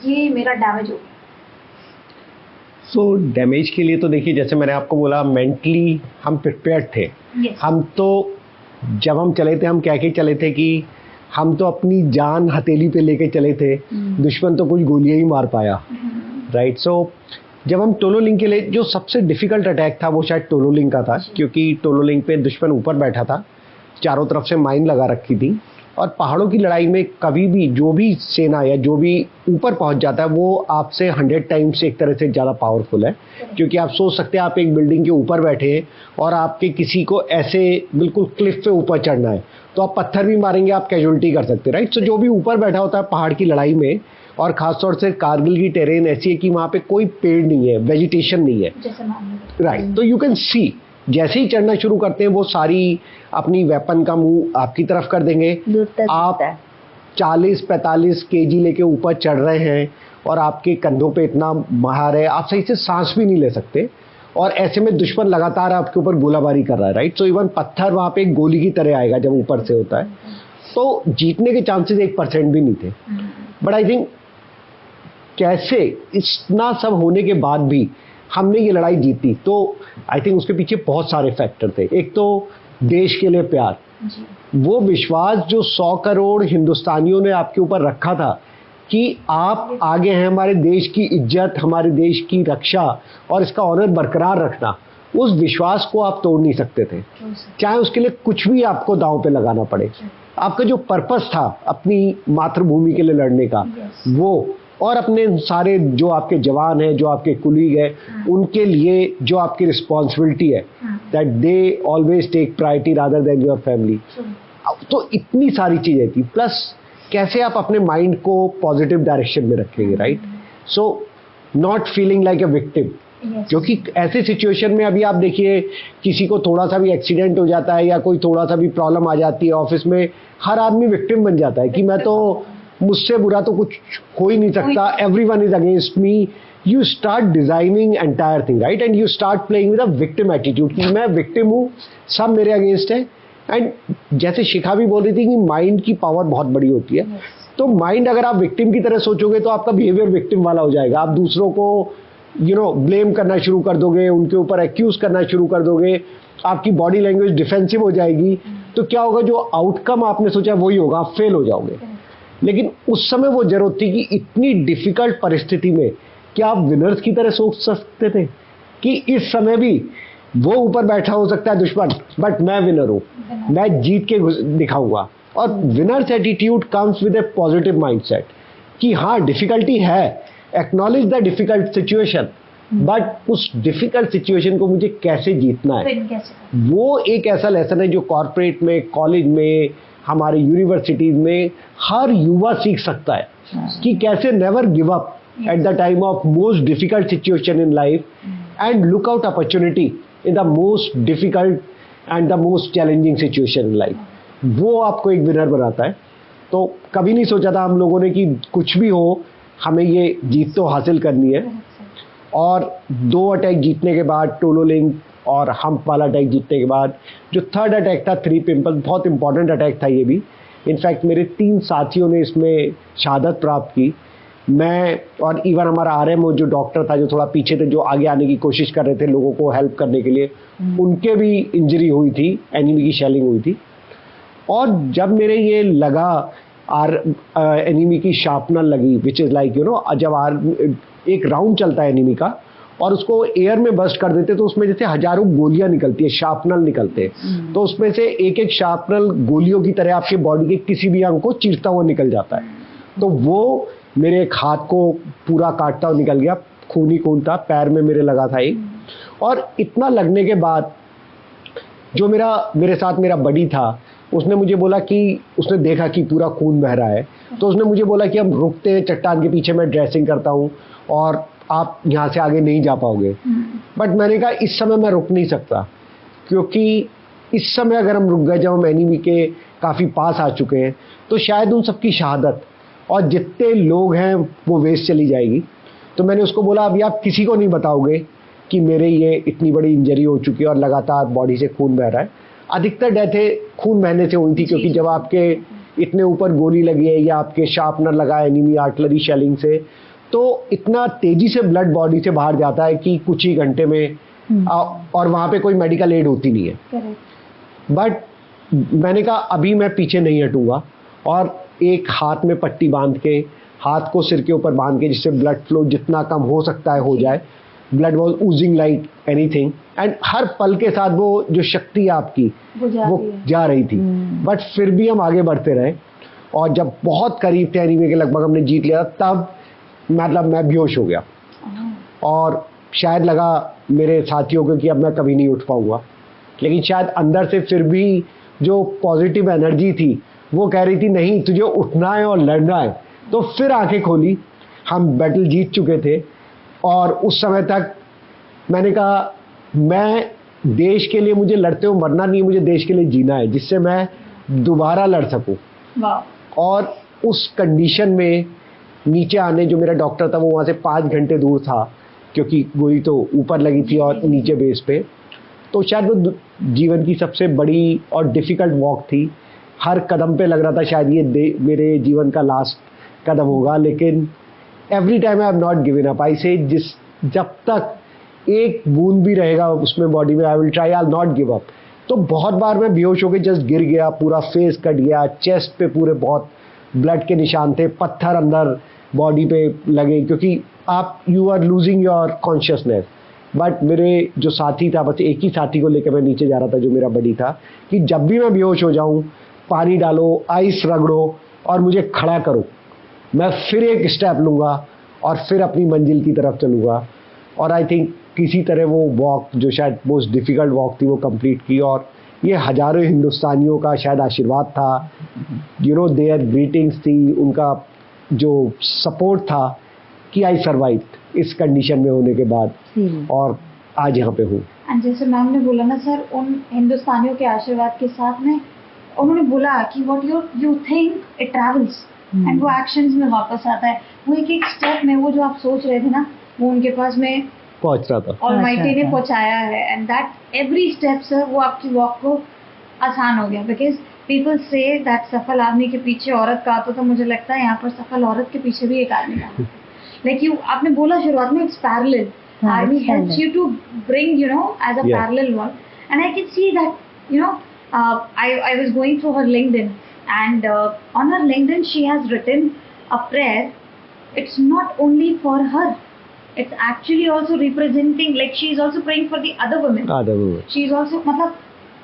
ये मेरा डैमेज हो गया? सो डैमेज के लिए तो देखिए, जैसे मैंने आपको बोला, मेंटली हम प्रिपेयर्ड थे। हम तो जब हम चले थे, हम क्या के चले थे कि हम तो अपनी जान हथेली पे लेके चले थे, दुश्मन तो कुछ गोलियां ही मार पाया, राइट। सो जब हम टोलो लिंक के लिए, जो सबसे डिफिकल्ट अटैक था वो शायद टोलो लिंक का था, क्योंकि टोलो लिंक पे दुश्मन ऊपर बैठा था, चारों तरफ से माइन लगा रखी थी, और पहाड़ों की लड़ाई में कभी भी जो भी सेना या जो भी ऊपर पहुंच जाता है वो आपसे 100 टाइम्स एक तरह से ज़्यादा पावरफुल है। क्योंकि आप सोच सकते हैं, आप एक बिल्डिंग के ऊपर बैठे हैं और आपके किसी को ऐसे बिल्कुल क्लिफ पे ऊपर चढ़ना है, तो आप पत्थर भी मारेंगे, आप कैजुअलिटी कर सकते हैं, राइट। सो जो भी ऊपर बैठा होता है पहाड़ की लड़ाई में, और खासतौर से कारगिल की टेरेन ऐसी है कि वहाँ पे कोई पेड़ नहीं है, वेजिटेशन नहीं है, राइट। तो यू कैन सी, जैसे ही चढ़ना शुरू करते हैं वो सारी अपनी वेपन का मुंह आपकी तरफ कर देंगे। आप 40-45 केजी लेके ऊपर चढ़ रहे हैं और आपके कंधों पे इतना भार है, आप सही से सांस भी नहीं ले सकते, और ऐसे में दुश्मन लगातार आपके ऊपर गोलाबारी कर रहा है, राइट। सो इवन पत्थर वहाँ पे एक गोली की तरह आएगा जब ऊपर से होता है। तो जीतने के चांसेस 1% भी नहीं थे। बट आई थिंक कैसे इतना सब होने के बाद भी हमने ये लड़ाई जीती, तो आई थिंक उसके पीछे बहुत सारे फैक्टर थे। एक तो देश के लिए प्यार, वो विश्वास जो 100 करोड़ हिंदुस्तानियों ने आपके ऊपर रखा था कि आप आगे हैं, हमारे देश की इज्जत, हमारे देश की रक्षा और इसका ऑनर बरकरार रखना, उस विश्वास को आप तोड़ नहीं सकते थे, चाहे उसके लिए कुछ भी आपको दांव पे लगाना पड़े। आपका जो पर्पस था अपनी मातृभूमि के लिए लड़ने का, वो, और अपने सारे जो आपके जवान हैं, जो आपके कुलीग हैं, उनके लिए जो आपकी रिस्पॉन्सिबिलिटी है, that they always take priority rather than your family. तो इतनी सारी चीज़ें थी, प्लस कैसे आप अपने माइंड को पॉजिटिव डायरेक्शन में रखेंगे, right. So not feeling like a victim, क्योंकि ऐसे सिचुएशन में अभी आप देखिए, किसी को थोड़ा सा भी एक्सीडेंट हो जाता है या कोई थोड़ा सा भी प्रॉब्लम आ जाती है ऑफिस में, हर आदमी विक्टिम बन जाता है कि मैं तो, मुझसे बुरा तो कुछ हो ही नहीं सकता, everyone is against me. You start designing entire thing, right, and you start playing with a victim attitude कि मैं विक्टिम हूँ, सब मेरे अगेंस्ट है। एंड जैसे शिखा भी बोल रही थी कि माइंड की पावर बहुत बड़ी होती है, तो माइंड अगर आप विक्टिम की तरह सोचोगे तो आपका बिहेवियर विक्टिम वाला हो जाएगा। आप दूसरों को ब्लेम करना शुरू कर दोगे, उनके ऊपर एक्यूज करना शुरू कर दोगे, आपकी बॉडी लैंग्वेज डिफेंसिव हो जाएगी, तो क्या होगा, जो आउटकम आपने सोचा वही होगा, आप फेल हो जाओगे। लेकिन उस समय वो जरूरत थी कि इतनी डिफिकल्ट परिस्थिति में क्या आप विनर्स की तरह सोच सकते थे कि इस समय भी वो ऊपर बैठा हो सकता है दुश्मन, बट मैं विनर हूँ, मैं जीत के दिखाऊंगा। और winners attitude comes with A positive mindset कि हाँ डिफिकल्टी है, acknowledge the difficult situation, but उस डिफिकल्ट सिचुएशन को मुझे कैसे जीतना है, वो एक ऐसा लेसन है जो कॉर्पोरेट में, कॉलेज में, हमारे यूनिवर्सिटीज में हर युवा सीख सकता है कि कैसे never give up at the time of most difficult situation in life and look out opportunity in the most difficult and the most challenging situation in life. वो आपको एक विनर बनाता है। तो कभी नहीं सोचा था हम लोगों ने कि कुछ भी हो हमें ये जीत तो हासिल करनी है। और 2 अटैक जीतने के बाद, टोलो लिंक और हम्प वाला अटैक जीतने के बाद, जो थर्ड अटैक था 3 पिंपल, बहुत इंपॉर्टेंट अटैक था ये भी। इनफैक्ट मेरे 3 साथियों ने इसमें शहादत प्राप्त की। मैं और इवन हमारा आरएमओ जो डॉक्टर था, जो थोड़ा पीछे थे, जो आगे आने की कोशिश कर रहे थे लोगों को हेल्प करने के लिए, उनके भी इंजरी हुई थी, एनीमी की शेलिंग हुई थी। और जब मेरे ये लगा एनीमी की शार्पनर लगी, विच इज़ लाइक जब एक राउंड चलता है एनीमी का और उसको एयर में बस्ट कर देते तो उसमें जैसे हजारों गोलियां निकलती है, शार्पनर निकलते हैं, तो उसमें से एक एक शार्पनर गोलियों की तरह आपके बॉडी के किसी भी अंग को चीरता हुआ निकल जाता है। तो वो मेरे एक हाथ को पूरा काटता हुआ निकल गया, खून ही खून था, पैर में मेरे लगा था एक। और इतना लगने के बाद जो मेरे साथ मेरा बडी था, उसने मुझे बोला कि उसने देखा कि पूरा खून बह रहा है, तो उसने मुझे बोला कि हम रुकते हैं, चट्टान के पीछे मैं ड्रेसिंग करता हूँ और आप यहाँ से आगे नहीं जा पाओगे। बट मैंने कहा इस समय मैं रुक नहीं सकता, क्योंकि इस समय अगर हम रुक गए, जब हम एनीमी के काफ़ी पास आ चुके हैं, तो शायद उन सबकी शहादत और जितने लोग हैं वो वेस्ट चली जाएगी। तो मैंने उसको बोला अभी आप किसी को नहीं बताओगे कि मेरे ये इतनी बड़ी इंजरी हो चुकी है और लगातार बॉडी से खून बह रहा है। अधिकतर डेथें खून बहने से हुई थी, क्योंकि जब आपके इतने ऊपर गोली लगी है या आपके शार्पनर लगा है एनिमी आर्टिलरी शेलिंग से, तो इतना तेजी से ब्लड बॉडी से बाहर जाता है कि कुछ ही घंटे में और वहाँ पे कोई मेडिकल एड होती नहीं है। बट मैंने कहा अभी मैं पीछे नहीं हटूंगा, और एक हाथ में पट्टी बांध के, हाथ को सिर के ऊपर बांध के, जिससे ब्लड फ्लो जितना कम हो सकता है हो जाए। Blood was oozing like anything, and हर पल के साथ वो जो शक्ति है आपकी वो जा रही थी। बट फिर भी हम आगे बढ़ते रहे, और जब बहुत करीब थे एनीमी के, लगभग हमने जीत लिया, तब मतलब मैं बेहोश हो गया और शायद लगा मेरे साथियों को कि अब मैं कभी नहीं उठ पाऊंगा। लेकिन शायद अंदर से फिर भी जो पॉजिटिव एनर्जी थी वो कह रही थी नहीं, तुझे उठना है और लड़ना है। तो फिर आंखें खोली, हम बैटल जीत चुके थे, और उस समय तक मैंने कहा मैं देश के लिए, मुझे लड़ते हुए मरना नहीं है, मुझे देश के लिए जीना है, जिससे मैं दोबारा लड़ सकूं। और उस कंडीशन में नीचे आने, जो मेरा डॉक्टर था वो वहाँ से 5 घंटे दूर था, क्योंकि गोली तो ऊपर लगी थी और नीचे बेस पे। तो शायद वो जीवन की सबसे बड़ी और डिफ़िकल्ट वॉक थी। हर कदम पे लग रहा था शायद ये मेरे जीवन का लास्ट कदम होगा, लेकिन every time I have not given up. I say जब तक एक बूंद भी रहेगा उसमें बॉडी में, I will try, I will not give up. तो बहुत बार मैं बेहोश होकर जस्ट गिर गया, पूरा फेस कट गया, चेस्ट पे पूरे बहुत ब्लड के निशान थे, पत्थर अंदर बॉडी पे लगे, क्योंकि you are losing your consciousness. But मेरे जो साथी था, बस एक ही साथी को लेकर मैं नीचे जा रहा था, जो मेरा बडी था, कि जब भी मैं बेहोश हो जाऊं, पानी डालो, आइस रगड़ो और मुझे खड़ा करो, मैं फिर एक स्टेप लूँगा और फिर अपनी मंजिल की तरफ चलूँगा। और आई थिंक किसी तरह वो वॉक, जो शायद मोस्ट डिफ़िकल्ट वॉक थी, वो कंप्लीट की, और ये हज़ारों हिंदुस्तानियों का शायद आशीर्वाद था, देयर ग्रीटिंग्स थी, उनका जो सपोर्ट था कि आई सर्वाइव्ड इस कंडीशन में होने के बाद, और आज यहाँ पे हूँ। जैसे मैम ने बोला ना सर, उन हिंदुस्तानियों के आशीर्वाद के साथ में उन्होंने बोला कि what you think it travels, and वो एक्शंस में वापस आता है। वो एक स्टेप में, वो जो आप सोच रहे थे ना, वो उनके पास में पहुंच रहा था, ऑलमाइटी ने पहुंचाया है। And that every step sir, वो आपकी वॉक को आसान हो गया। बिकॉज पीपल से दैट सफल आदमी के पीछे औरत का आता, तो मुझे लगता है यहाँ पर सफल औरत के पीछे भी एक आदमी था। लाइक यू, आपने बोला शुरुआत में, it's parallel, army helps you to bring as a parallel one. And I can see that I was going through her LinkedIn, and on her LinkedIn she has written a prayer. It's not only for her, it's actually also representing, like she is also praying for the other women. She is also, मतलब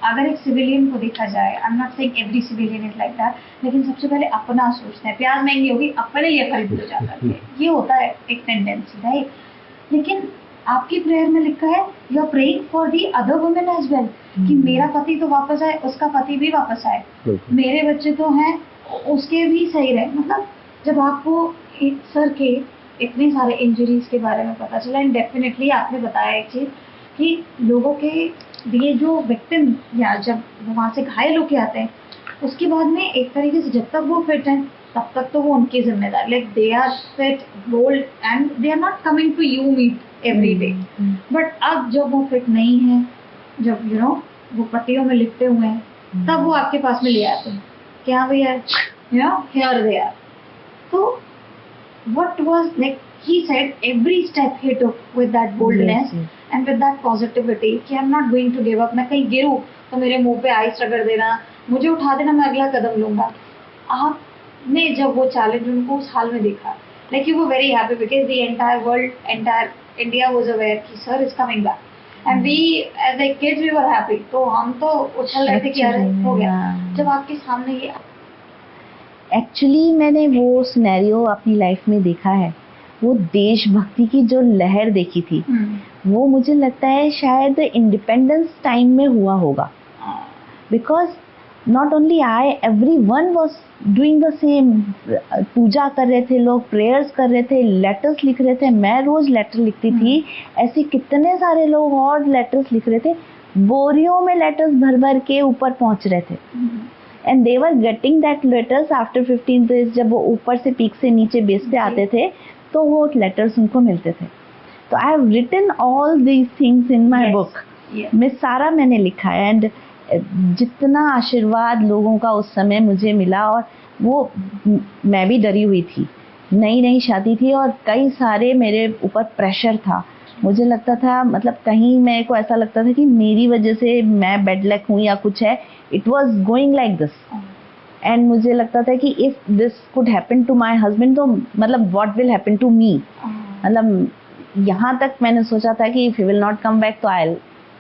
अगर एक civilian को देखा जाए, I'm not saying every civilian is like that, लेकिन सबसे पहले अपना सोचते हैं, प्याज महंगी होगी अपने लिए खरीद लो जाकर के, ये होता है एक टेंडेंसी, राइट। लेकिन आपकी प्रेयर में लिखा है you are praying for the other women as well, कि मेरा पति तो वापस आए, उसका पति भी वापस आए, मेरे बच्चे तो हैं, उसके भी सही रहे। मतलब जब आपको एक सर के इतने सारे इंजरीज के बारे में पता चला, एंड डेफिनेटली आपने बताया एक चीज़ कि लोगों के दिए जो विक्टिम, या जब वहाँ से घायल होके आते हैं, उसके बाद में एक तरीके से जब तक वो फिट हैं तब तक तो वो उनकी जिम्मेदारी, like they are fit, rolled, and they are not coming to you meet every day. But अब जब वो फिट नहीं है, जब वो पट्टियों में लिपटे हुए हैं, तब वो आपके पास में ले आते हैं कि हाँ भैया हियर दे आर। तो what was like he said every step he took with that boldness Yes, yes. and with that positivity कि I'm not going to give up. मैं कहीं गिरूँ तो मेरे मुंह पे आइस रगड़ देना, मुझे उठा देना, मैं अगला कदम लूंगा. आपने जब वो चैलेंज उनको उस हाल में देखा, like you were very happy because the entire world, entire India was aware कि sir is coming back. And we as like kids we were happy. तो हम तो उछल रहे थे कि अरे हो गया. जब आपके सामने ये एक्चुअली मैंने वो सिनेरियो अपनी लाइफ में देखा है, वो देशभक्ति की जो लहर देखी थी, वो मुझे लगता है शायद इंडिपेंडेंस टाइम में हुआ होगा. Because not only I, everyone was doing the same. पूजा कर रहे थे लोग, प्रेयर्स कर रहे थे, लेटर्स लिख रहे थे. मैं रोज लेटर लिखती थी, ऐसे कितने सारे लोग और लेटर्स लिख रहे थे. बोरियों में लेटर्स भर भर के ऊपर पहुंच रहे थे. And they were getting that letters after 15 days. जब वो ऊपर से पीक से नीचे बेस पे आते थे तो वो लेटर्स उनको मिलते थे. तो I have written all these things in my book. मैं सारा मैंने लिखा है. एंड जितना आशीर्वाद लोगों का उस समय मुझे मिला, और वो मैं भी डरी हुई थी, नई नई शादी थी और कई सारे मेरे ऊपर प्रेशर था. मुझे लगता था, मतलब कहीं मेरे को ऐसा लगता था कि मेरी वजह से मैं बेड लक हूँ या कुछ है. It was going like this. And मुझे लगता था कि if this could happen to my husband तो मतलब what will happen to me. मतलब यहाँ तक मैंने सोचा था कि if he will not come back तो I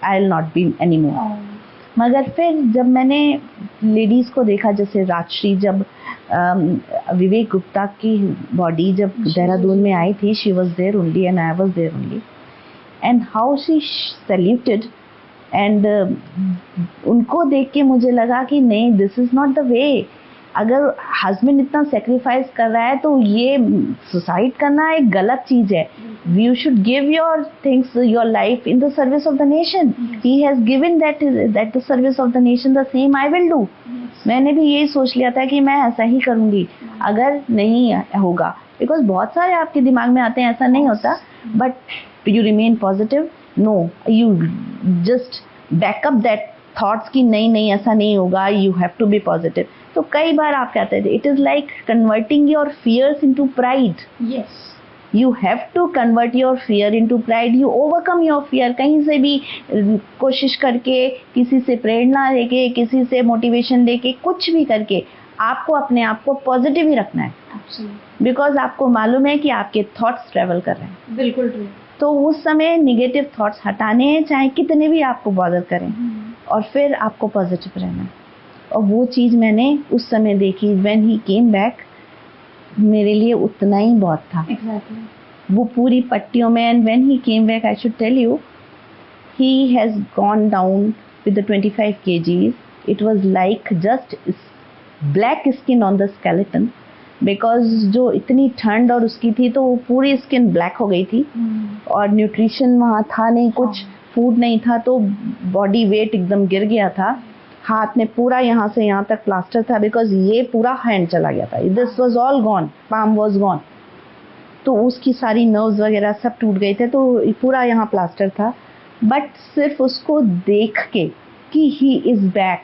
will not be any more. मगर फिर जब मैंने लेडीज़ को देखा, जैसे राजश्री, जब विवेक गुप्ता की बॉडी जब देहरादून में आई थी, she was there only and I was there only. And how she saluted. And उनको देख के मुझे लगा कि नहीं, this is not the way. अगर हस्बैंड इतना सेक्रीफाइस कर रहा है तो ये सुसाइड करना एक गलत चीज़ है. You should give your things, your life in the service of the nation. He has given that the service of the nation, the same I will do. मैंने भी यही सोच लिया था कि मैं ऐसा ही करूँगी अगर नहीं होगा. बिकॉज बहुत सारे आपके दिमाग में आते हैं, ऐसा नहीं होता, but you remain positive. No, you just backup that thoughts की नहीं नहीं ऐसा नहीं होगा, you have to be positive. तो कई बार आप कहते थे, it is like converting your fears into pride. Yes, you have to convert your fear into pride. You overcome your fear. कहीं से भी कोशिश करके, किसी से प्रेरणा लेके, किसी से मोटिवेशन लेके, कुछ भी करके आपको अपने आप को पॉजिटिव ही रखना है. बिकॉज आपको मालूम है कि आपके थॉट्स ट्रेवल कर रहे हैं. बिल्कुल ट्रू. तो उस समय निगेटिव थॉट्स हटाने हैं, चाहे कितने भी आपको बॉदर करें, और फिर आपको पॉजिटिव रहना है. और वो चीज़ मैंने उस समय देखी. व्हेन ही केम बैक, मेरे लिए उतना ही बहुत था. Exactly. वो पूरी पट्टियों में. And when he came back, I should tell you, he has gone down with the 25 kgs. It was like just black skin on the skeleton. Because जो इतनी ठंड और उसकी थी, तो वो पूरी स्किन ब्लैक हो गई थी. और न्यूट्रिशन वहाँ था नहीं, कुछ फूड नहीं था, तो बॉडी वेट एकदम गिर गया था. हाथ में पूरा यहाँ से यहाँ तक प्लास्टर था, बिकॉज ये पूरा हैंड चला गया था. This was all gone, palm was gone. तो उसकी सारी नर्व्स वगैरह सब टूट गए थे, तो पूरा यहाँ प्लास्टर था. बट सिर्फ उसको देख के कि he is back,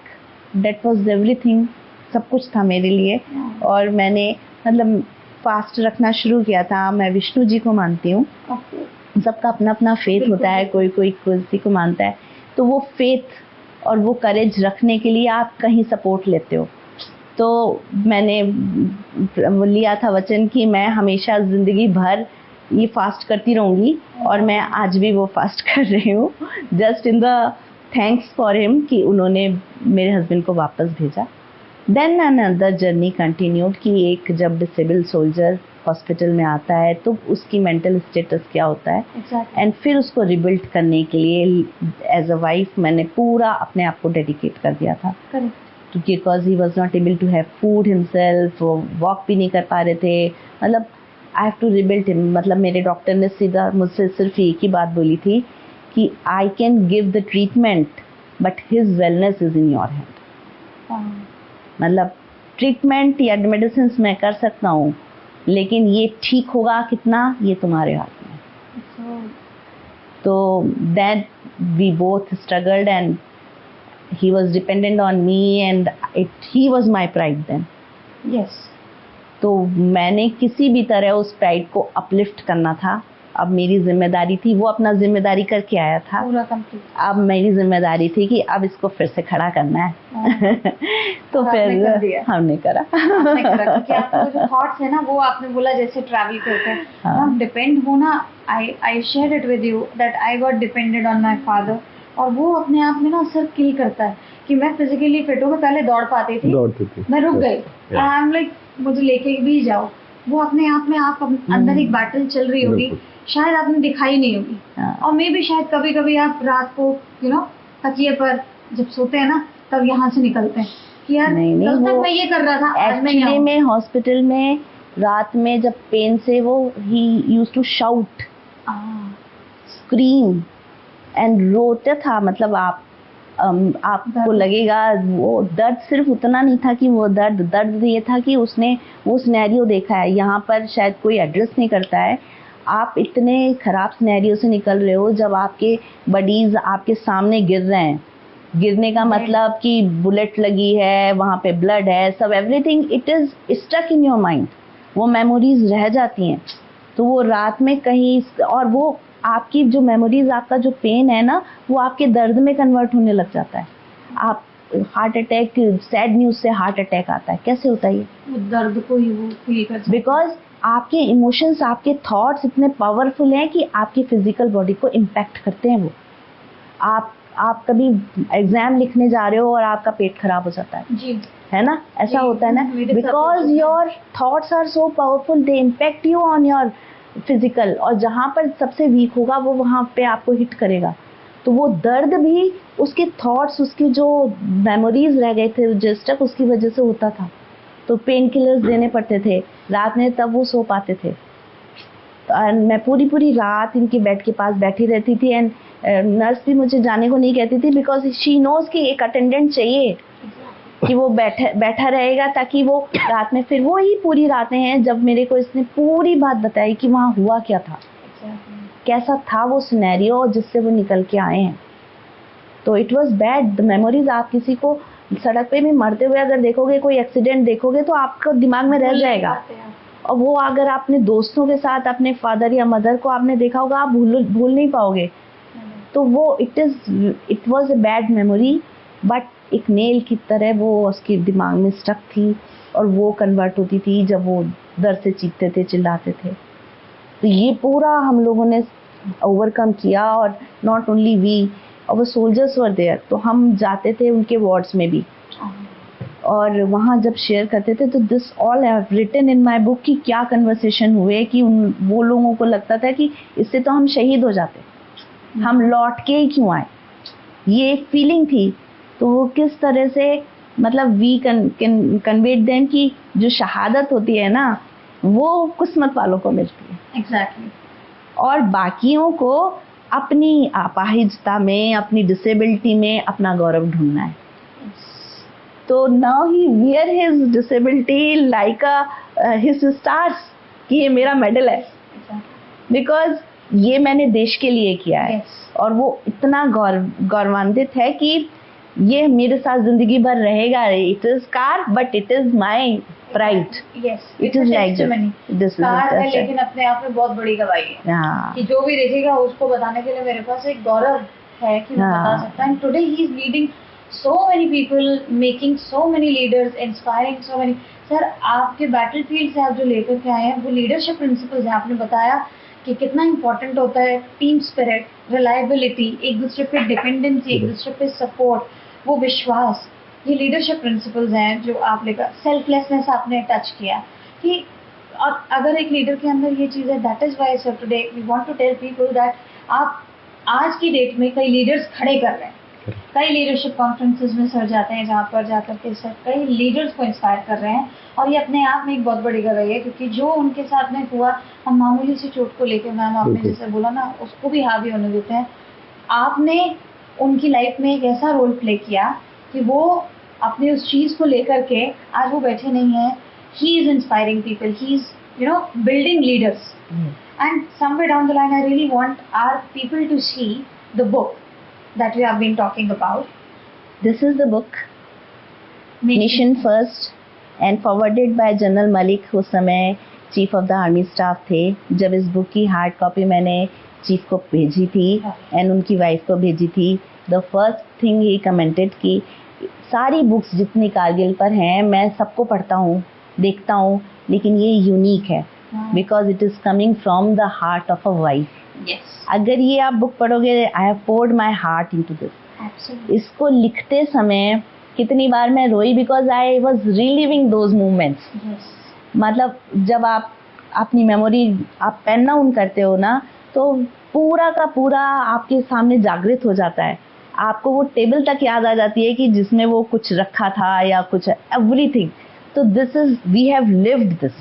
that was everything. सब कुछ था मेरे लिए. और मैंने मतलब फास्ट रखना शुरू किया था. मैं विष्णु जी को मानती हूँ. सबका अपना अपना फेथ होता है, कोई कोई किसी को मानता है. तो वो फेथ और वो करेज रखने के लिए आप कहीं सपोर्ट लेते हो. तो मैंने लिया था वचन कि मैं हमेशा ज़िंदगी भर ये फास्ट करती रहूँगी. और मैं आज भी वो फास्ट कर रही हूँ, just in the thanks for him कि उन्होंने मेरे हस्बैंड को वापस भेजा. देन अनदर जर्नी कंटिन्यूड कि एक जब डिसेबल सोल्जर हॉस्पिटल में आता है तो उसकी मेंटल स्टेटस क्या होता है. एंड फिर उसको रिबिल्ड करने के लिए एज अ वाइफ मैंने पूरा अपने आप को डेडिकेट कर दिया था. Because he was not able to have food himself, walk भी नहीं कर पा रहे थे. मतलब I have to rebuild him. मतलब मेरे डॉक्टर ने सीधा मुझसे सिर्फ एक ही बात बोली थी कि I can give the treatment but his wellness is in your hand. मतलब ट्रीटमेंट या मेडिसिन मैं कर सकता हूँ, लेकिन ये ठीक होगा कितना, ये तुम्हारे हाथ में. तो that we both struggled and he was dependent on me and he was my pride then. Yes. तो मैंने किसी भी तरह उस प्राइड को अपलिफ्ट करना था। अब मेरी जिम्मेदारी थी, वो अपना जिम्मेदारी करके आया था पूरा कंप्लीट, अब मेरी जिम्मेदारी थी कि अब इसको फिर से खड़ा करना है। तो फिर हमने करा। क्योंकि आपको जो थॉट्स है ना, वो आपने बोला जैसे ट्रैवल करते हैं, हम डिपेंड हो ना। I share it with you that I got depended on my father, और वो अपने आप में ना असर किल करता है कि मैं फिजिकली फिट हूँ, मैं पहले दौड़ पाती थी, मैं रुक गई, आई एम लाइक मुझे लेके भी जाओ। वो अपने आप में आप अंदर एक बैटल चल रही होगी, शायद आपने दिखाई नहीं होगी, और मे भी शायद कभी कभी आप रात को तकिए पर जब सोते हैं ना, तब यहाँ से निकलते हैं कि यार कल तक मैं ये कर रहा था, आज मैं एक्चुअली में हॉस्पिटल में रात में जब पेन से वो he used to shout, scream and रोता था। मतलब आपको लगेगा वो दर्द सिर्फ उतना नहीं था कि वो दर्द ये था कि उसने वो सिनेरियो देखा है, यहाँ पर शायद कोई एड्रेस नहीं करता है। आप इतने खराब सिनेरियो से निकल रहे हो जब आपके बडीज आपके सामने गिर रहे हैं, गिरने का मतलब कि बुलेट लगी है, वहाँ पे ब्लड है, सब everything it is stuck in your mind, वो मेमोरीज रह जाती हैं। तो वो रात में कहीं, और वो आपकी जो मेमोरीज, आपका जो पेन है ना, वो आपके दर्द में कन्वर्ट होने लग जाता है। आप हार्ट अटैक, सैड न्यूज से हार्ट अटैक आता है, कैसे होता है ये? दर्द को ही वो फील कर, बिकॉज आपके इमोशंस, आपके थॉट्स इतने पावरफुल हैं कि आपकी फिजिकल बॉडी को इम्पैक्ट करते हैं। वो आप कभी एग्जाम लिखने जा रहे हो और आपका पेट खराब हो जाता है जी, है ना, ऐसा होता है ना, because your thoughts are so powerful, they impact you on your physical, और जहाँ पर सबसे वीक होगा वो वहाँ पे आपको हिट करेगा। तो वो दर्द भी उसके थॉट्स, उसकी जो मेमोरीज रह गए थे जस्ट उसकी वजह से होता था। तो पेन किलर्स देने पड़ते थे रात में, तब वो सो पाते थे। मैं पूरी रात इनके बेड के पास बैठी रहती थी, एंड नर्स भी मुझे जाने को नहीं कहती थी, बिकॉज शी नोज कि एक अटेंडेंट चाहिए कि वो बैठा रहेगा, ताकि वो रात में, फिर वो ही पूरी रातें हैं जब मेरे को इसने पूरी बात बताई कि वहाँ हुआ क्या था, कैसा था वो सिनेरियो जिससे वो निकल के आए हैं। तो it was bad. The memories, आप किसी को सड़क पे भी मरते हुए अगर देखोगे, कोई एक्सीडेंट देखोगे, तो आपको दिमाग में रह जाएगा। और वो अगर आपने दोस्तों के साथ अपने फादर या मदर को आपने देखा होगा, आप भूल नहीं पाओगे। तो वो it was a bad memory, but एक नेल की तरह वो उसके दिमाग में स्टक थी, और वो कन्वर्ट होती थी जब वो दर्द से चीखते थे, चिल्लाते थे। तो ये पूरा हम लोगों ने ओवरकम किया, और नॉट ओनली वी, और वो सोल्जर्स वर देयर। तो हम जाते थे उनके वार्ड्स में भी, और वहाँ जब शेयर करते थे, तो this all have written in my book कि क्या कन्वर्सेशन हुए, कि वो लोगों को लगता था कि इससे तो हम शहीद हो जाते, हम लौट के ही क्यों आए, ये एक फीलिंग थी। तो वो किस तरह से, मतलब वी कन्वेड देम कि जो शहादत होती है ना, वो किस्मत वालों को मिलती है। एग्जैक्टली। और बाकियों को अपनी अपाहिजता में, अपनी डिसेबिलिटी में अपना गौरव ढूंढना है। तो now he wear his disability like his stars, कि ये मेरा मेडल है, बिकॉज ये मैंने देश के लिए किया है। और वो इतना गौरवान्वित है कि ये मेरे साथ जिंदगी भर रहेगा। It is car, but it is my pride. It is like this car है, लेकिन अपने आप में बहुत बड़ी गवाही है कि जो भी देखेगा उसको बताने के लिए मेरे पास एक गौरव है कि मैं बता सकता हूँ। Today he is leading so many people, making so many leaders, inspiring so many। Sir, आपके बैटलफील्ड से आप जो लेकर के आए हैं, वो लीडरशिप प्रिंसिपल्स हैं। आपने बताया कि कितना इंपॉर्टेंट होता है टीम स्पिरिट, रिलायबिलिटी, एक दूसरे पे डिपेंडेंसी, एक दूसरे पे सपोर्ट, वो विश्वास, ये लीडरशिप प्रिंसिपल्स हैं जो आप लेकर। सेल्फलेसनेस आपने टच किया कि और अगर एक लीडर के अंदर ये चीज़ है, that is why sir today we want to tell people that आप आज की डेट में कई लीडर्स खड़े कर रहे हैं। कई लीडरशिप कॉन्फ्रेंसेस में सर जाते हैं, जहाँ पर जाकर के सर कई लीडर्स को इंस्पायर कर रहे हैं, और ये अपने आप में एक बहुत बड़ी गवाही है। क्योंकि जो उनके साथ में हुआ, हम मामूली सी चोट को लेकर, मैम आपने जैसे बोला ना, उसको भी हावी होने देते हैं। आपने उनकी लाइफ में एक ऐसा रोल प्ले किया कि वो अपने उस चीज़ को लेकर के आज वो बैठे नहीं हैं। He is inspiring people, he is building leaders, and somewhere down the line I really want our people to see the book that we have been talking about. This is the book, Nation First, and forwarded bye general Malik, उस समय chief of the army staff थे। जब इस book की hard copy मैंने chief को भेजी थी एंड उनकी वाइफ को भेजी थी, the first thing he commented कि सारी बुक्स जितनी कारगिल पर हैं मैं सबको पढ़ता हूँ, देखता हूँ, लेकिन ये यूनिक है because it is coming from the heart of a wife. अगर ये आप बुक पढ़ोगे, I have poured my heart into this. इसको लिखते समय कितनी बार मैं रोई because I was reliving those moments. मतलब जब आप अपनी मेमोरी आप पेन डाउन करते हो ना, तो पूरा का पूरा आपके सामने जागृत हो जाता है। आपको वो टेबल तक याद आ जाती है कि जिसमें वो कुछ रखा था या कुछ, एवरीथिंग। तो this is, we have lived this.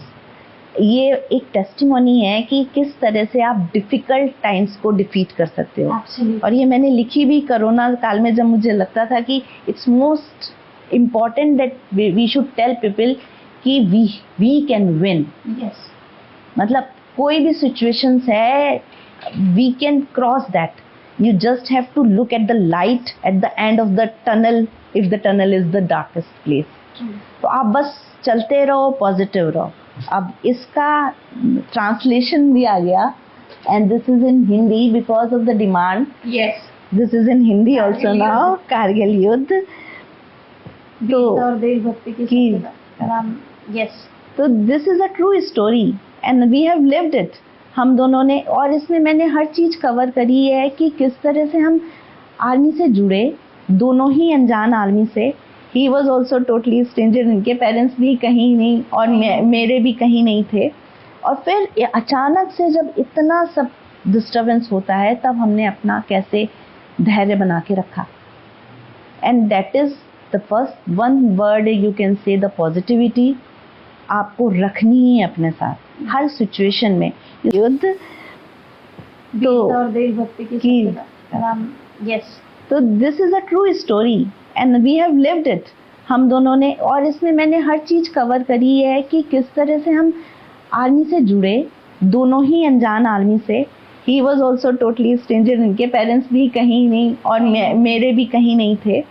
ये एक टेस्टिमोनी है कि किस तरह से आप डिफिकल्ट टाइम्स को डिफीट कर सकते हो। और ये मैंने लिखी भी कोरोना काल में, जब मुझे लगता था कि it's most important that we should tell people कि वी कैन विन। मतलब कोई भी सिचुएशंस है, we can cross that. You just have to look at the light at the end of the tunnel if the tunnel is the darkest place. तो आप बस चलते रहो, पॉजिटिव रहो। अब इसका ट्रांसलेशन भी आ गया and this is in Hindi because of the demand. Yes, this is in Hindi also now, Kargil युद्ध। तो देशभक्ति की यस, तो this is a true story and we have lived it. हम दोनों ने, और इसमें मैंने हर चीज़ कवर करी है कि किस तरह से हम आर्मी से जुड़े, दोनों ही अनजान आर्मी से। He was also totally stranger, इनके पेरेंट्स भी कहीं नहीं और मेरे भी कहीं नहीं थे। और फिर अचानक से जब इतना सब डिस्टर्बेंस होता है, तब हमने अपना कैसे धैर्य बना के रखा। And that is the first one word you can say, the positivity आपको रखनी ही है अपने साथ हर सिचुएशन में। युद्ध तो और देशभक्ति की यस, तो this is a true story and we have lived it. हम दोनों ने, और इसमें मैंने हर चीज़ कवर करी है कि किस तरह से हम आर्मी से जुड़े, दोनों ही अनजान आर्मी से। He was also totally stranger, इनके पेरेंट्स भी कहीं नहीं और मेरे भी कहीं नहीं थे।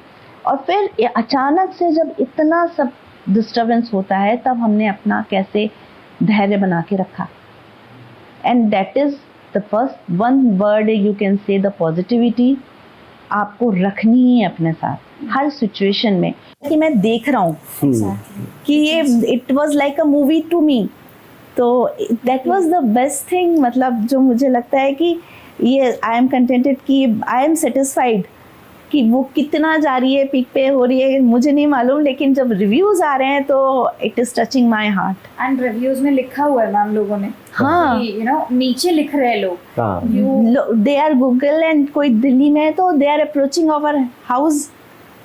और फिर अचानक से जब इतना सब डिस्टर्बेंस होता है, तब हमने अपना कैसे धैर्य बना के रखा। And that is the first one word you can say, the positivity आपको रखनी ही है अपने साथ हर सिचुएशन में। कि मैं देख रहा हूँ कि ये it was like a movie to me. तो that was the best thing, मतलब जो मुझे लगता है कि ये आई एम कंटेंटेड, कि आई एम सेटिस्फाइड कि वो कितना जा रही है, पीक पे हो रही है, मुझे नहीं मालूम, लेकिन जब रिव्यूज आ रहे हैं तो it is touching my heart. And reviews में लिखा हुआ है मैम लोगों ने, हाँ, यू नो नीचे लिख रहे हैं लोग, दे आर गूगल एंड कोई दिल्ली में है तो they are approaching our house,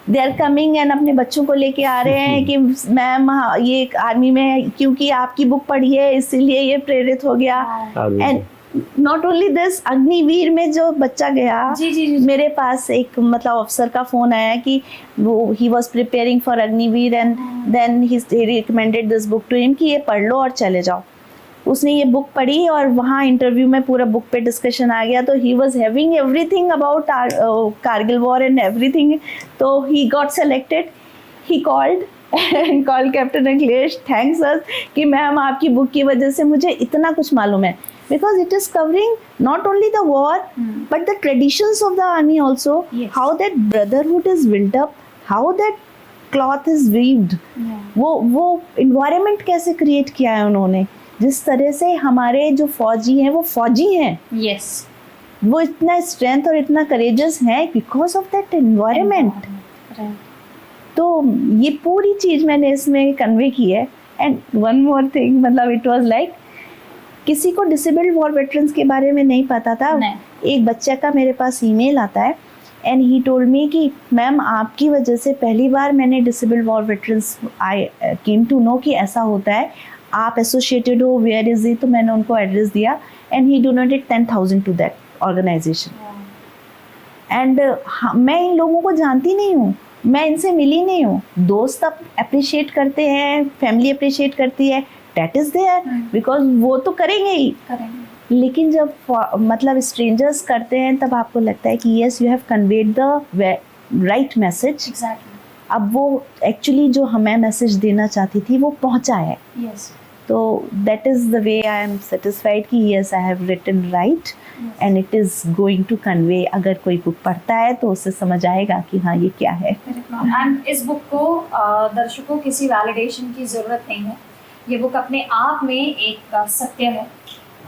they are coming and अपने बच्चों को लेके आ रहे हैं कि मैम ये आर्मी में है, क्योंकि आपकी बुक पढ़ी है इसीलिए ये प्रेरित हो गया। And not only this, Agniveer में जो बच्चा गया, जी। मेरे पास एक मतलब अफसर का फोन आया कि वो he was preparing for Agniveer and then he recommended this book to him कि ये पढ़ लो और चले जाओ। उसने ये बुक पढ़ी और वहाँ इंटरव्यू में पूरा बुक पे डिस्कशन आ गया। तो he was having everything about Kargil war and everything. तो he got selected, he called captain Akhilesh, thanks us कि मैम आपकी बुक की वजह से मुझे इतना कुछ मालूम है, because it is covering not only the war but the traditions of the army also. Yes. How that brotherhood is built up, how that cloth is weaved. वो environment कैसे create किया है उन्होंने, जिस तरह से हमारे जो फौजी हैं वो फौजी हैं, yes, वो इतना strength और इतना courageous है because of that environment. तो ये पूरी चीज़ मैंने इसमें कन्वे की है। and one more thing, मतलब it was like किसी को डिसेबल्ड वॉर वेटरन्स के बारे में नहीं पता था। एक बच्चे का मेरे पास ईमेल आता है एंड ही टोल्ड मी कि मैम आपकी वजह से पहली बार मैंने disabled war veterans I came to know कि ऐसा होता है, आप एसोसिएटेड हो, वेयर इज इट। तो मैंने उनको एड्रेस दिया and he donated 10,000 to that organization. And मैं इन लोगों को जानती नहीं हूँ, मैं इनसे मिली नहीं हूँ। दोस्त अब अप्रिशिएट करते हैं, फैमिली अप्रिशिएट करती है, that is there because वो तो करेंगे ही, लेकिन जब मतलब स्ट्रेंजर्स करते हैं तब आपको लगता है कि yes you have conveyed the right message. Exactly. अब वो एक्चुअली जो हमें मैसेज देना चाहती थी वो पहुंचा है. Yes. तो that is the way I am satisfied कि yes I have written right and it is going to convey. अगर कोई बुक पढ़ता है तो उससे समझ आएगा कि हाँ ये क्या है. एंड इस बुक को दर्शकों किसी वैलिडेशन की ज़रूरत नहीं है. ये बुक अपने आप में एक सत्य है.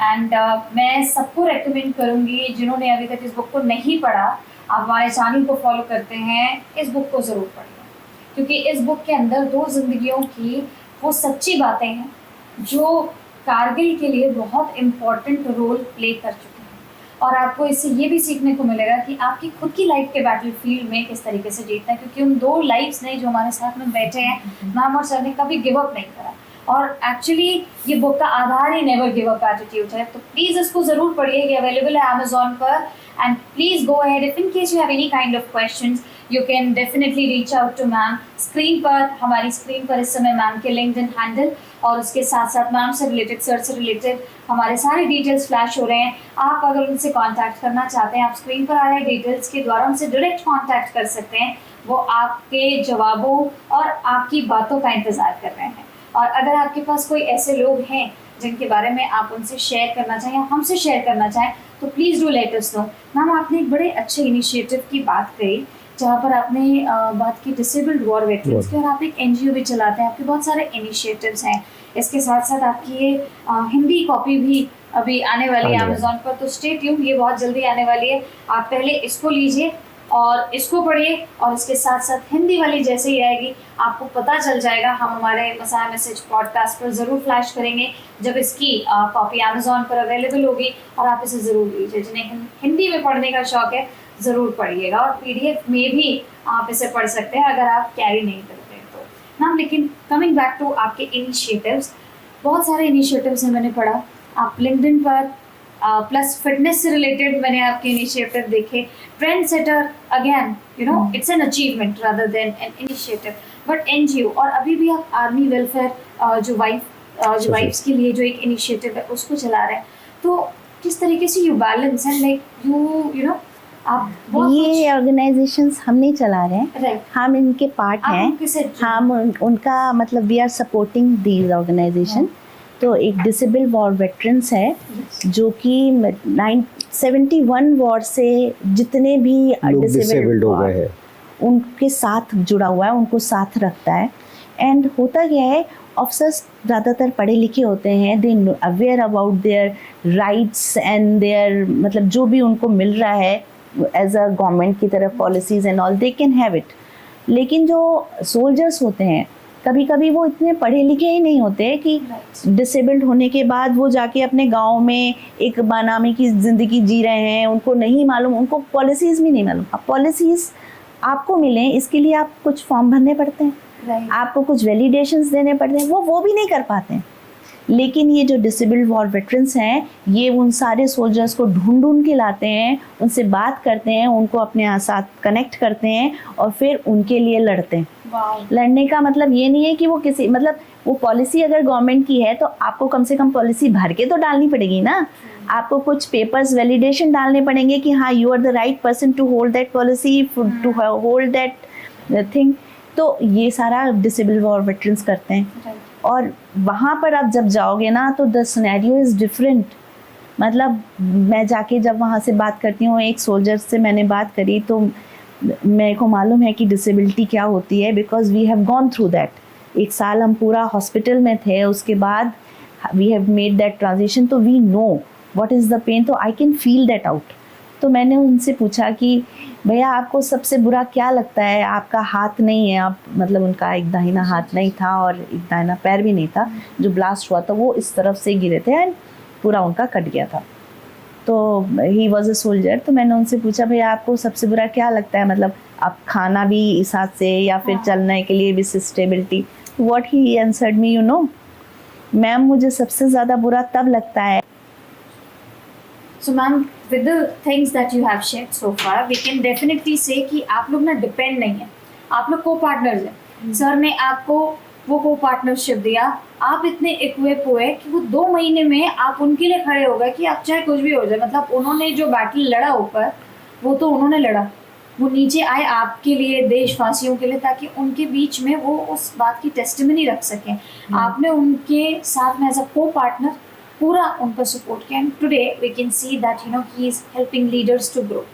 एंड मैं सबको रेकमेंड करूँगी जिन्होंने अभी तक इस बुक को नहीं पढ़ा, आप हमारे चैनल को फॉलो करते हैं, इस बुक को ज़रूर पढ़िए, क्योंकि इस बुक के अंदर 2 ज़िंदगियों की वो सच्ची बातें हैं जो कारगिल के लिए बहुत इम्पॉर्टेंट रोल प्ले कर चुके हैं. और आपको इससे ये भी सीखने को मिलेगा कि आपकी खुद की लाइफ के बैटल फील्ड में किस तरीके से जीतना है, क्योंकि उन 2 लाइफ्स ने जो हमारे साथ में बैठे हैं, मैम और सर ने कभी गिव अप नहीं करा. और एक्चुअली ये बुक का आधार ही नेवर गिव अप एटीट्यूड है. तो प्लीज़ इसको ज़रूर पढ़िए. ये अवेलेबल है अमेजोन पर. And please go ahead, if in case you have any kind of questions you can definitely reach out to ma'am. Screen पर, हमारी स्क्रीन पर इस समय मैम के लिंक्डइन हैंडल और उसके साथ साथ मैम से रिलेटेड, सर से रिलेटेड हमारे सारे डिटेल्स फ्लैश हो रहे हैं. आप अगर उनसे कांटेक्ट करना चाहते हैं, आप स्क्रीन पर आ रहे डिटेल्स के द्वारा उनसे डायरेक्ट कांटेक्ट कर सकते हैं. वो आपके जवाबों और आपकी बातों का इंतज़ार कर रहे हैं. और अगर आपके पास कोई ऐसे लोग हैं जिनके बारे में आप उनसे शेयर करना चाहें या हमसे शेयर करना चाहें, तो please do let us know. Ma'am, आपने एक बड़े अच्छे इनिशिएटिव की बात कही जहाँ पर आपने बात की डिसेबल्ड वॉर वेटरन्स की, और आप एक NGO भी चलाते हैं. आपके बहुत सारे इनिशिएटिव्स हैं. इसके साथ साथ आपकी ये हिंदी कॉपी भी अभी आने वाली है अमेजोन पर, तो स्टे ट्यून्ड, ये बहुत जल्दी आने वाली है. आप पहले इसको लीजिए और इसको पढ़िए, और इसके साथ साथ हिंदी वाली जैसे ही आएगी आपको पता चल जाएगा. हम हमारे मसाया मैसेज पॉडकास्ट पर ज़रूर फ्लैश करेंगे जब इसकी कॉपी अमेजोन पर अवेलेबल होगी, और आप इसे ज़रूर लीजिए. जिन्हें हिंदी में पढ़ने का शौक़ है ज़रूर पढ़िएगा, और PDF में भी आप इसे पढ़ सकते हैं अगर आप कैरी नहीं करते हैं तो. मैम, लेकिन कमिंग बैक टू आपके इनिशिएटिव्स, बहुत सारे इनिशिएटिव्स हैं मैंने पढ़ा. आप लिंक्डइन पर प्लस फिटनेस से रिलेटेड मैंने आपके इनिशिएटिव देखे. Trend setter, again you know it's an achievement rather than an initiative, but NGO. और अभी भी आप आर्मी वेलफेयर जो वाइफ्स के लिए जो एक इनिशिएटिव है उसको चला रहे हैं. तो किस तरीके से you balance and like you know आप ये ऑर्गेनाइजेशंस हम नहीं चला रहे हैं, right. हम इनके पार्ट हैं. हम उनका मतलब we are supporting these organization. तो एक डिसेबल वॉर वेटरन्स है जो कि 71 वॉर से जितने भी डिसेबल्ड हो गए हैं उनके साथ जुड़ा हुआ है, उनको साथ रखता है. एंड होता क्या है, ऑफिसर्स ज़्यादातर पढ़े लिखे होते हैं, they aware about their rights and their मतलब जो भी उनको मिल रहा है एज अ गवर्नमेंट की तरफ policies and all, they can have it. लेकिन जो सोल्जर्स होते हैं कभी कभी वो इतने पढ़े लिखे ही नहीं होते कि डिसेबल्ड होने के बाद वो जाके अपने गांव में एक बानामी की ज़िंदगी जी रहे हैं. उनको नहीं मालूम, उनको पॉलिसीज़ भी नहीं मालूम. अब पॉलिसीज़ आपको मिलें इसके लिए आप कुछ फॉर्म भरने पड़ते हैं, आपको कुछ वैलिडेशंस देने पड़ते हैं, वो भी नहीं कर पाते हैं. लेकिन ये जो डिसेबल्ड वॉर वेटरन्स हैं ये उन सारे सोल्जर्स को ढूंढ के लाते हैं, उनसे बात करते हैं, उनको अपने साथ कनेक्ट करते हैं और फिर उनके लिए लड़ते हैं. लड़ने का मतलब ये नहीं है कि वो किसी मतलब वो पॉलिसी अगर गवर्नमेंट की है तो आपको कम से कम पॉलिसी भर के तो डालनी पड़ेगी ना. आपको कुछ पेपर्स वैलिडेशन डालने पड़ेंगे कि हाँ you are the right person to hold that policy, to hold that thing. तो ये सारा डिसेबल्ड वॉर वेटरन्स करते हैं. और वहाँ पर आप जब जाओगे ना तो द सिनेरियो इज़ डिफरेंट. मतलब मैं जाके जब वहाँ से बात करती हूँ, एक सोल्जर से मैंने बात करी तो मेरे को मालूम है कि डिसेबिलिटी क्या होती है, because we have gone through that. 1 साल हम पूरा हॉस्पिटल में थे, उसके बाद we have made that transition, तो we know what is the pain, तो I can feel that out. तो मैंने उनसे पूछा कि भैया आपको सबसे बुरा क्या लगता है, आपका हाथ नहीं है, आप मतलब उनका एक दाहिना हाथ नहीं था और एक दाहिना पैर भी नहीं था, जो ब्लास्ट हुआ था वो इस तरफ से गिरे थे एंड पूरा उनका कट गया था. तो ही वॉज अ सोल्जर. तो मैंने उनसे पूछा भैया आपको सबसे बुरा क्या लगता है, मतलब आप खाना भी इस हाथ से या फिर चलने के लिए भी stability. What he answered me, you know ma'am मुझे सबसे ज़्यादा बुरा तब लगता है. So ma'am, with the things that you have shared so far, we can definitely say कि आप लोग ना डिपेंड नहीं है, आप लोग को-पार्टनर्स हैं. सर ने आपको वो को-पार्टनरशिप दिया, आप इतने इक्विप हुए कि वो 2 महीने में आप उनके लिए खड़े हो गए कि आप चाहे कुछ भी हो जाए. मतलब उन्होंने जो बैटल लड़ा ऊपर वो तो उन्होंने लड़ा, वो नीचे आए आपके लिए, देशवासियों के लिए, ताकि उनके बीच में वो उस बात की टेस्टिमनी रख सकें। आपने उनके साथ में एज अ को पार्टनर पूरा उनको सपोर्ट किया, and today we can see that he is helping leaders to grow.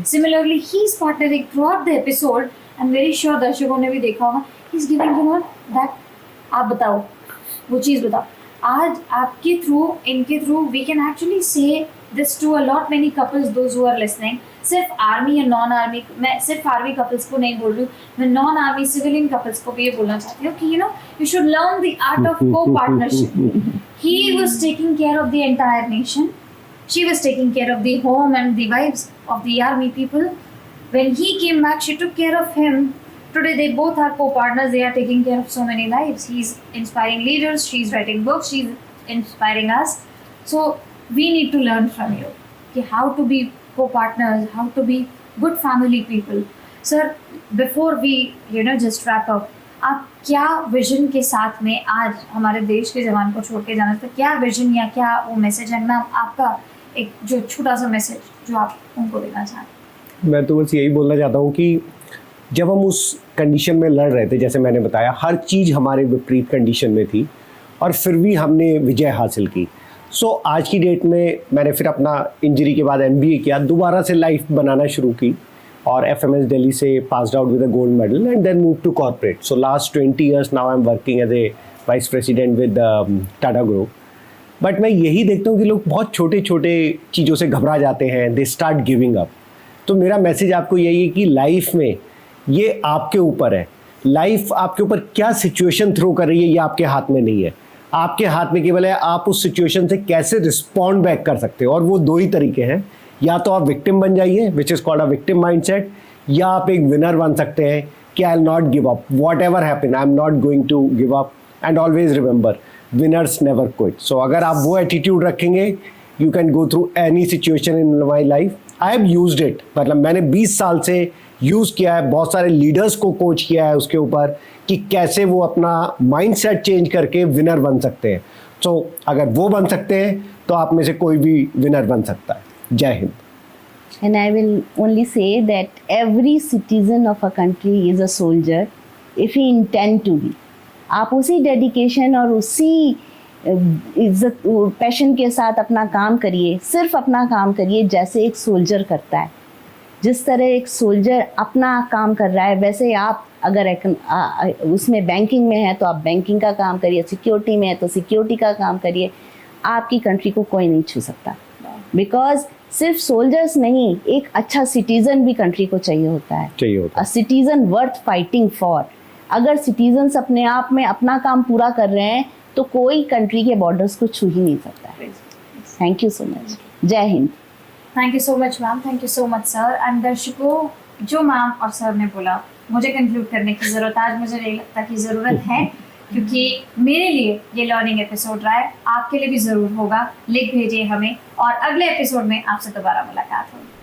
Similarly he is partnering throughout the episode, and very sure दर्शकों ने भी देखा होगा, ही इज गिविंग दैट। आप बताओ, वो चीज़ बताओ। आज आपके थ्रू, इनके through we can actually say this to a lot many couples, those who are listening. सिर्फ आर्मी या नॉन आर्मी, मैं सिर्फ आर्मी कपल्स को नहीं बोल रही हूँ, मैं नॉन आर्मी सिविलियन कपल्स को भी ये बोलना चाहती हूँ कि you should learn the art of co-partnership. He was taking care of the entire nation. She was taking care of the home and the wives of the army people. When he came back, she took care of him. Today they both are co-partners. They are taking care of so many lives. He's inspiring leaders. She's writing books. She's inspiring us. So we need to learn from you. Okay, how to be co-partners, how to be good family people. Sir, before we just wrap up, आप क्या vision के साथ में आज हमारे देश के जवान को छोड़ के जाना, तो क्या विजन या क्या वो मैसेज है, मैम आपका एक जो छोटा सा मैसेज जो आप उनको देना चाहते? मैं तो बस यही बोलना चाहता हूँ कि जब हम उस कंडीशन में लड़ रहे थे, जैसे मैंने बताया, हर चीज़ हमारे विपरीत कंडीशन में थी और फिर भी हमने विजय हासिल की। आज की डेट में मैंने फिर अपना इंजरी के बाद MBA किया, दोबारा से लाइफ बनाना शुरू की और FMS दिल्ली से passed out with a gold medal and then move to corporate. Last 20 years now I am working as a vice president with Tata group. But मैं यही देखता हूँ कि लोग बहुत छोटे छोटे चीज़ों से घबरा जाते हैं, दे स्टार्ट गिविंग अप। तो मेरा मैसेज आपको यही है कि लाइफ में ये आपके ऊपर है, लाइफ आपके ऊपर क्या सिचुएशन थ्रो कर रही है ये आपके हाथ में नहीं है। आपके हाथ में केवल है आप उस सिचुएशन से कैसे रिस्पॉन्ड बैक कर सकते हो, और वो दो ही तरीके हैं, या तो आप विक्टिम बन जाइए which is called a victim mindset, या आप एक विनर बन सकते हैं कि I will not give up, whatever happen I am not going to give up, and always remember winners never quit. अगर आप वो एटीट्यूड रखेंगे, you can go through any situation in my life. I have used it, मतलब मैंने 20 साल से use किया है, बहुत सारे लीडर्स को कोच किया है उसके ऊपर कि कैसे वो अपना माइंडसेट चेंज करके विनर बन सकते हैं। अगर वो बन सकते हैं तो आप में से कोई भी विनर बन सकता है। जय Hind. And I will only say that every citizen of a country is a soldier if he intend to be. आप उसी डेडिकेशन और उसी इज्जत पैशन के साथ अपना काम करिए, सिर्फ अपना काम करिए जैसे एक सोल्जर करता है। जिस तरह एक सोल्जर अपना काम कर रहा है, वैसे आप अगर उसमें बैंकिंग में है तो आप बैंकिंग का काम करिए, सिक्योरिटी में है तो सिक्योरिटी का काम करिए। आपकी कंट्री को कोई नहीं छू सकता, बिकॉज सिर्फ सोल्जर्स नहीं, एक अच्छा सिटीजन भी कंट्री को चाहिए होता है, a citizen worth fighting for. अगर सिटीजन्स अपने आप में अपना काम पूरा कर रहे हैं तो कोई कंट्री के बॉर्डर्स को छू ही नहीं सकता है। Thank you so much. जय हिंद। Thank you so much ma'am, thank you so much sir. And दर्शकों, जो मैम और सर ने बोला, मुझे कंक्लूड करने की ज़रूरत आज मुझे नहीं लगता कि ज़रूरत है, क्योंकि मेरे लिए ये लर्निंग एपिसोड रहा है, आपके लिए भी ज़रूर होगा। लिख भेजिए हमें और अगले एपिसोड में आपसे दोबारा मुलाकात होगी।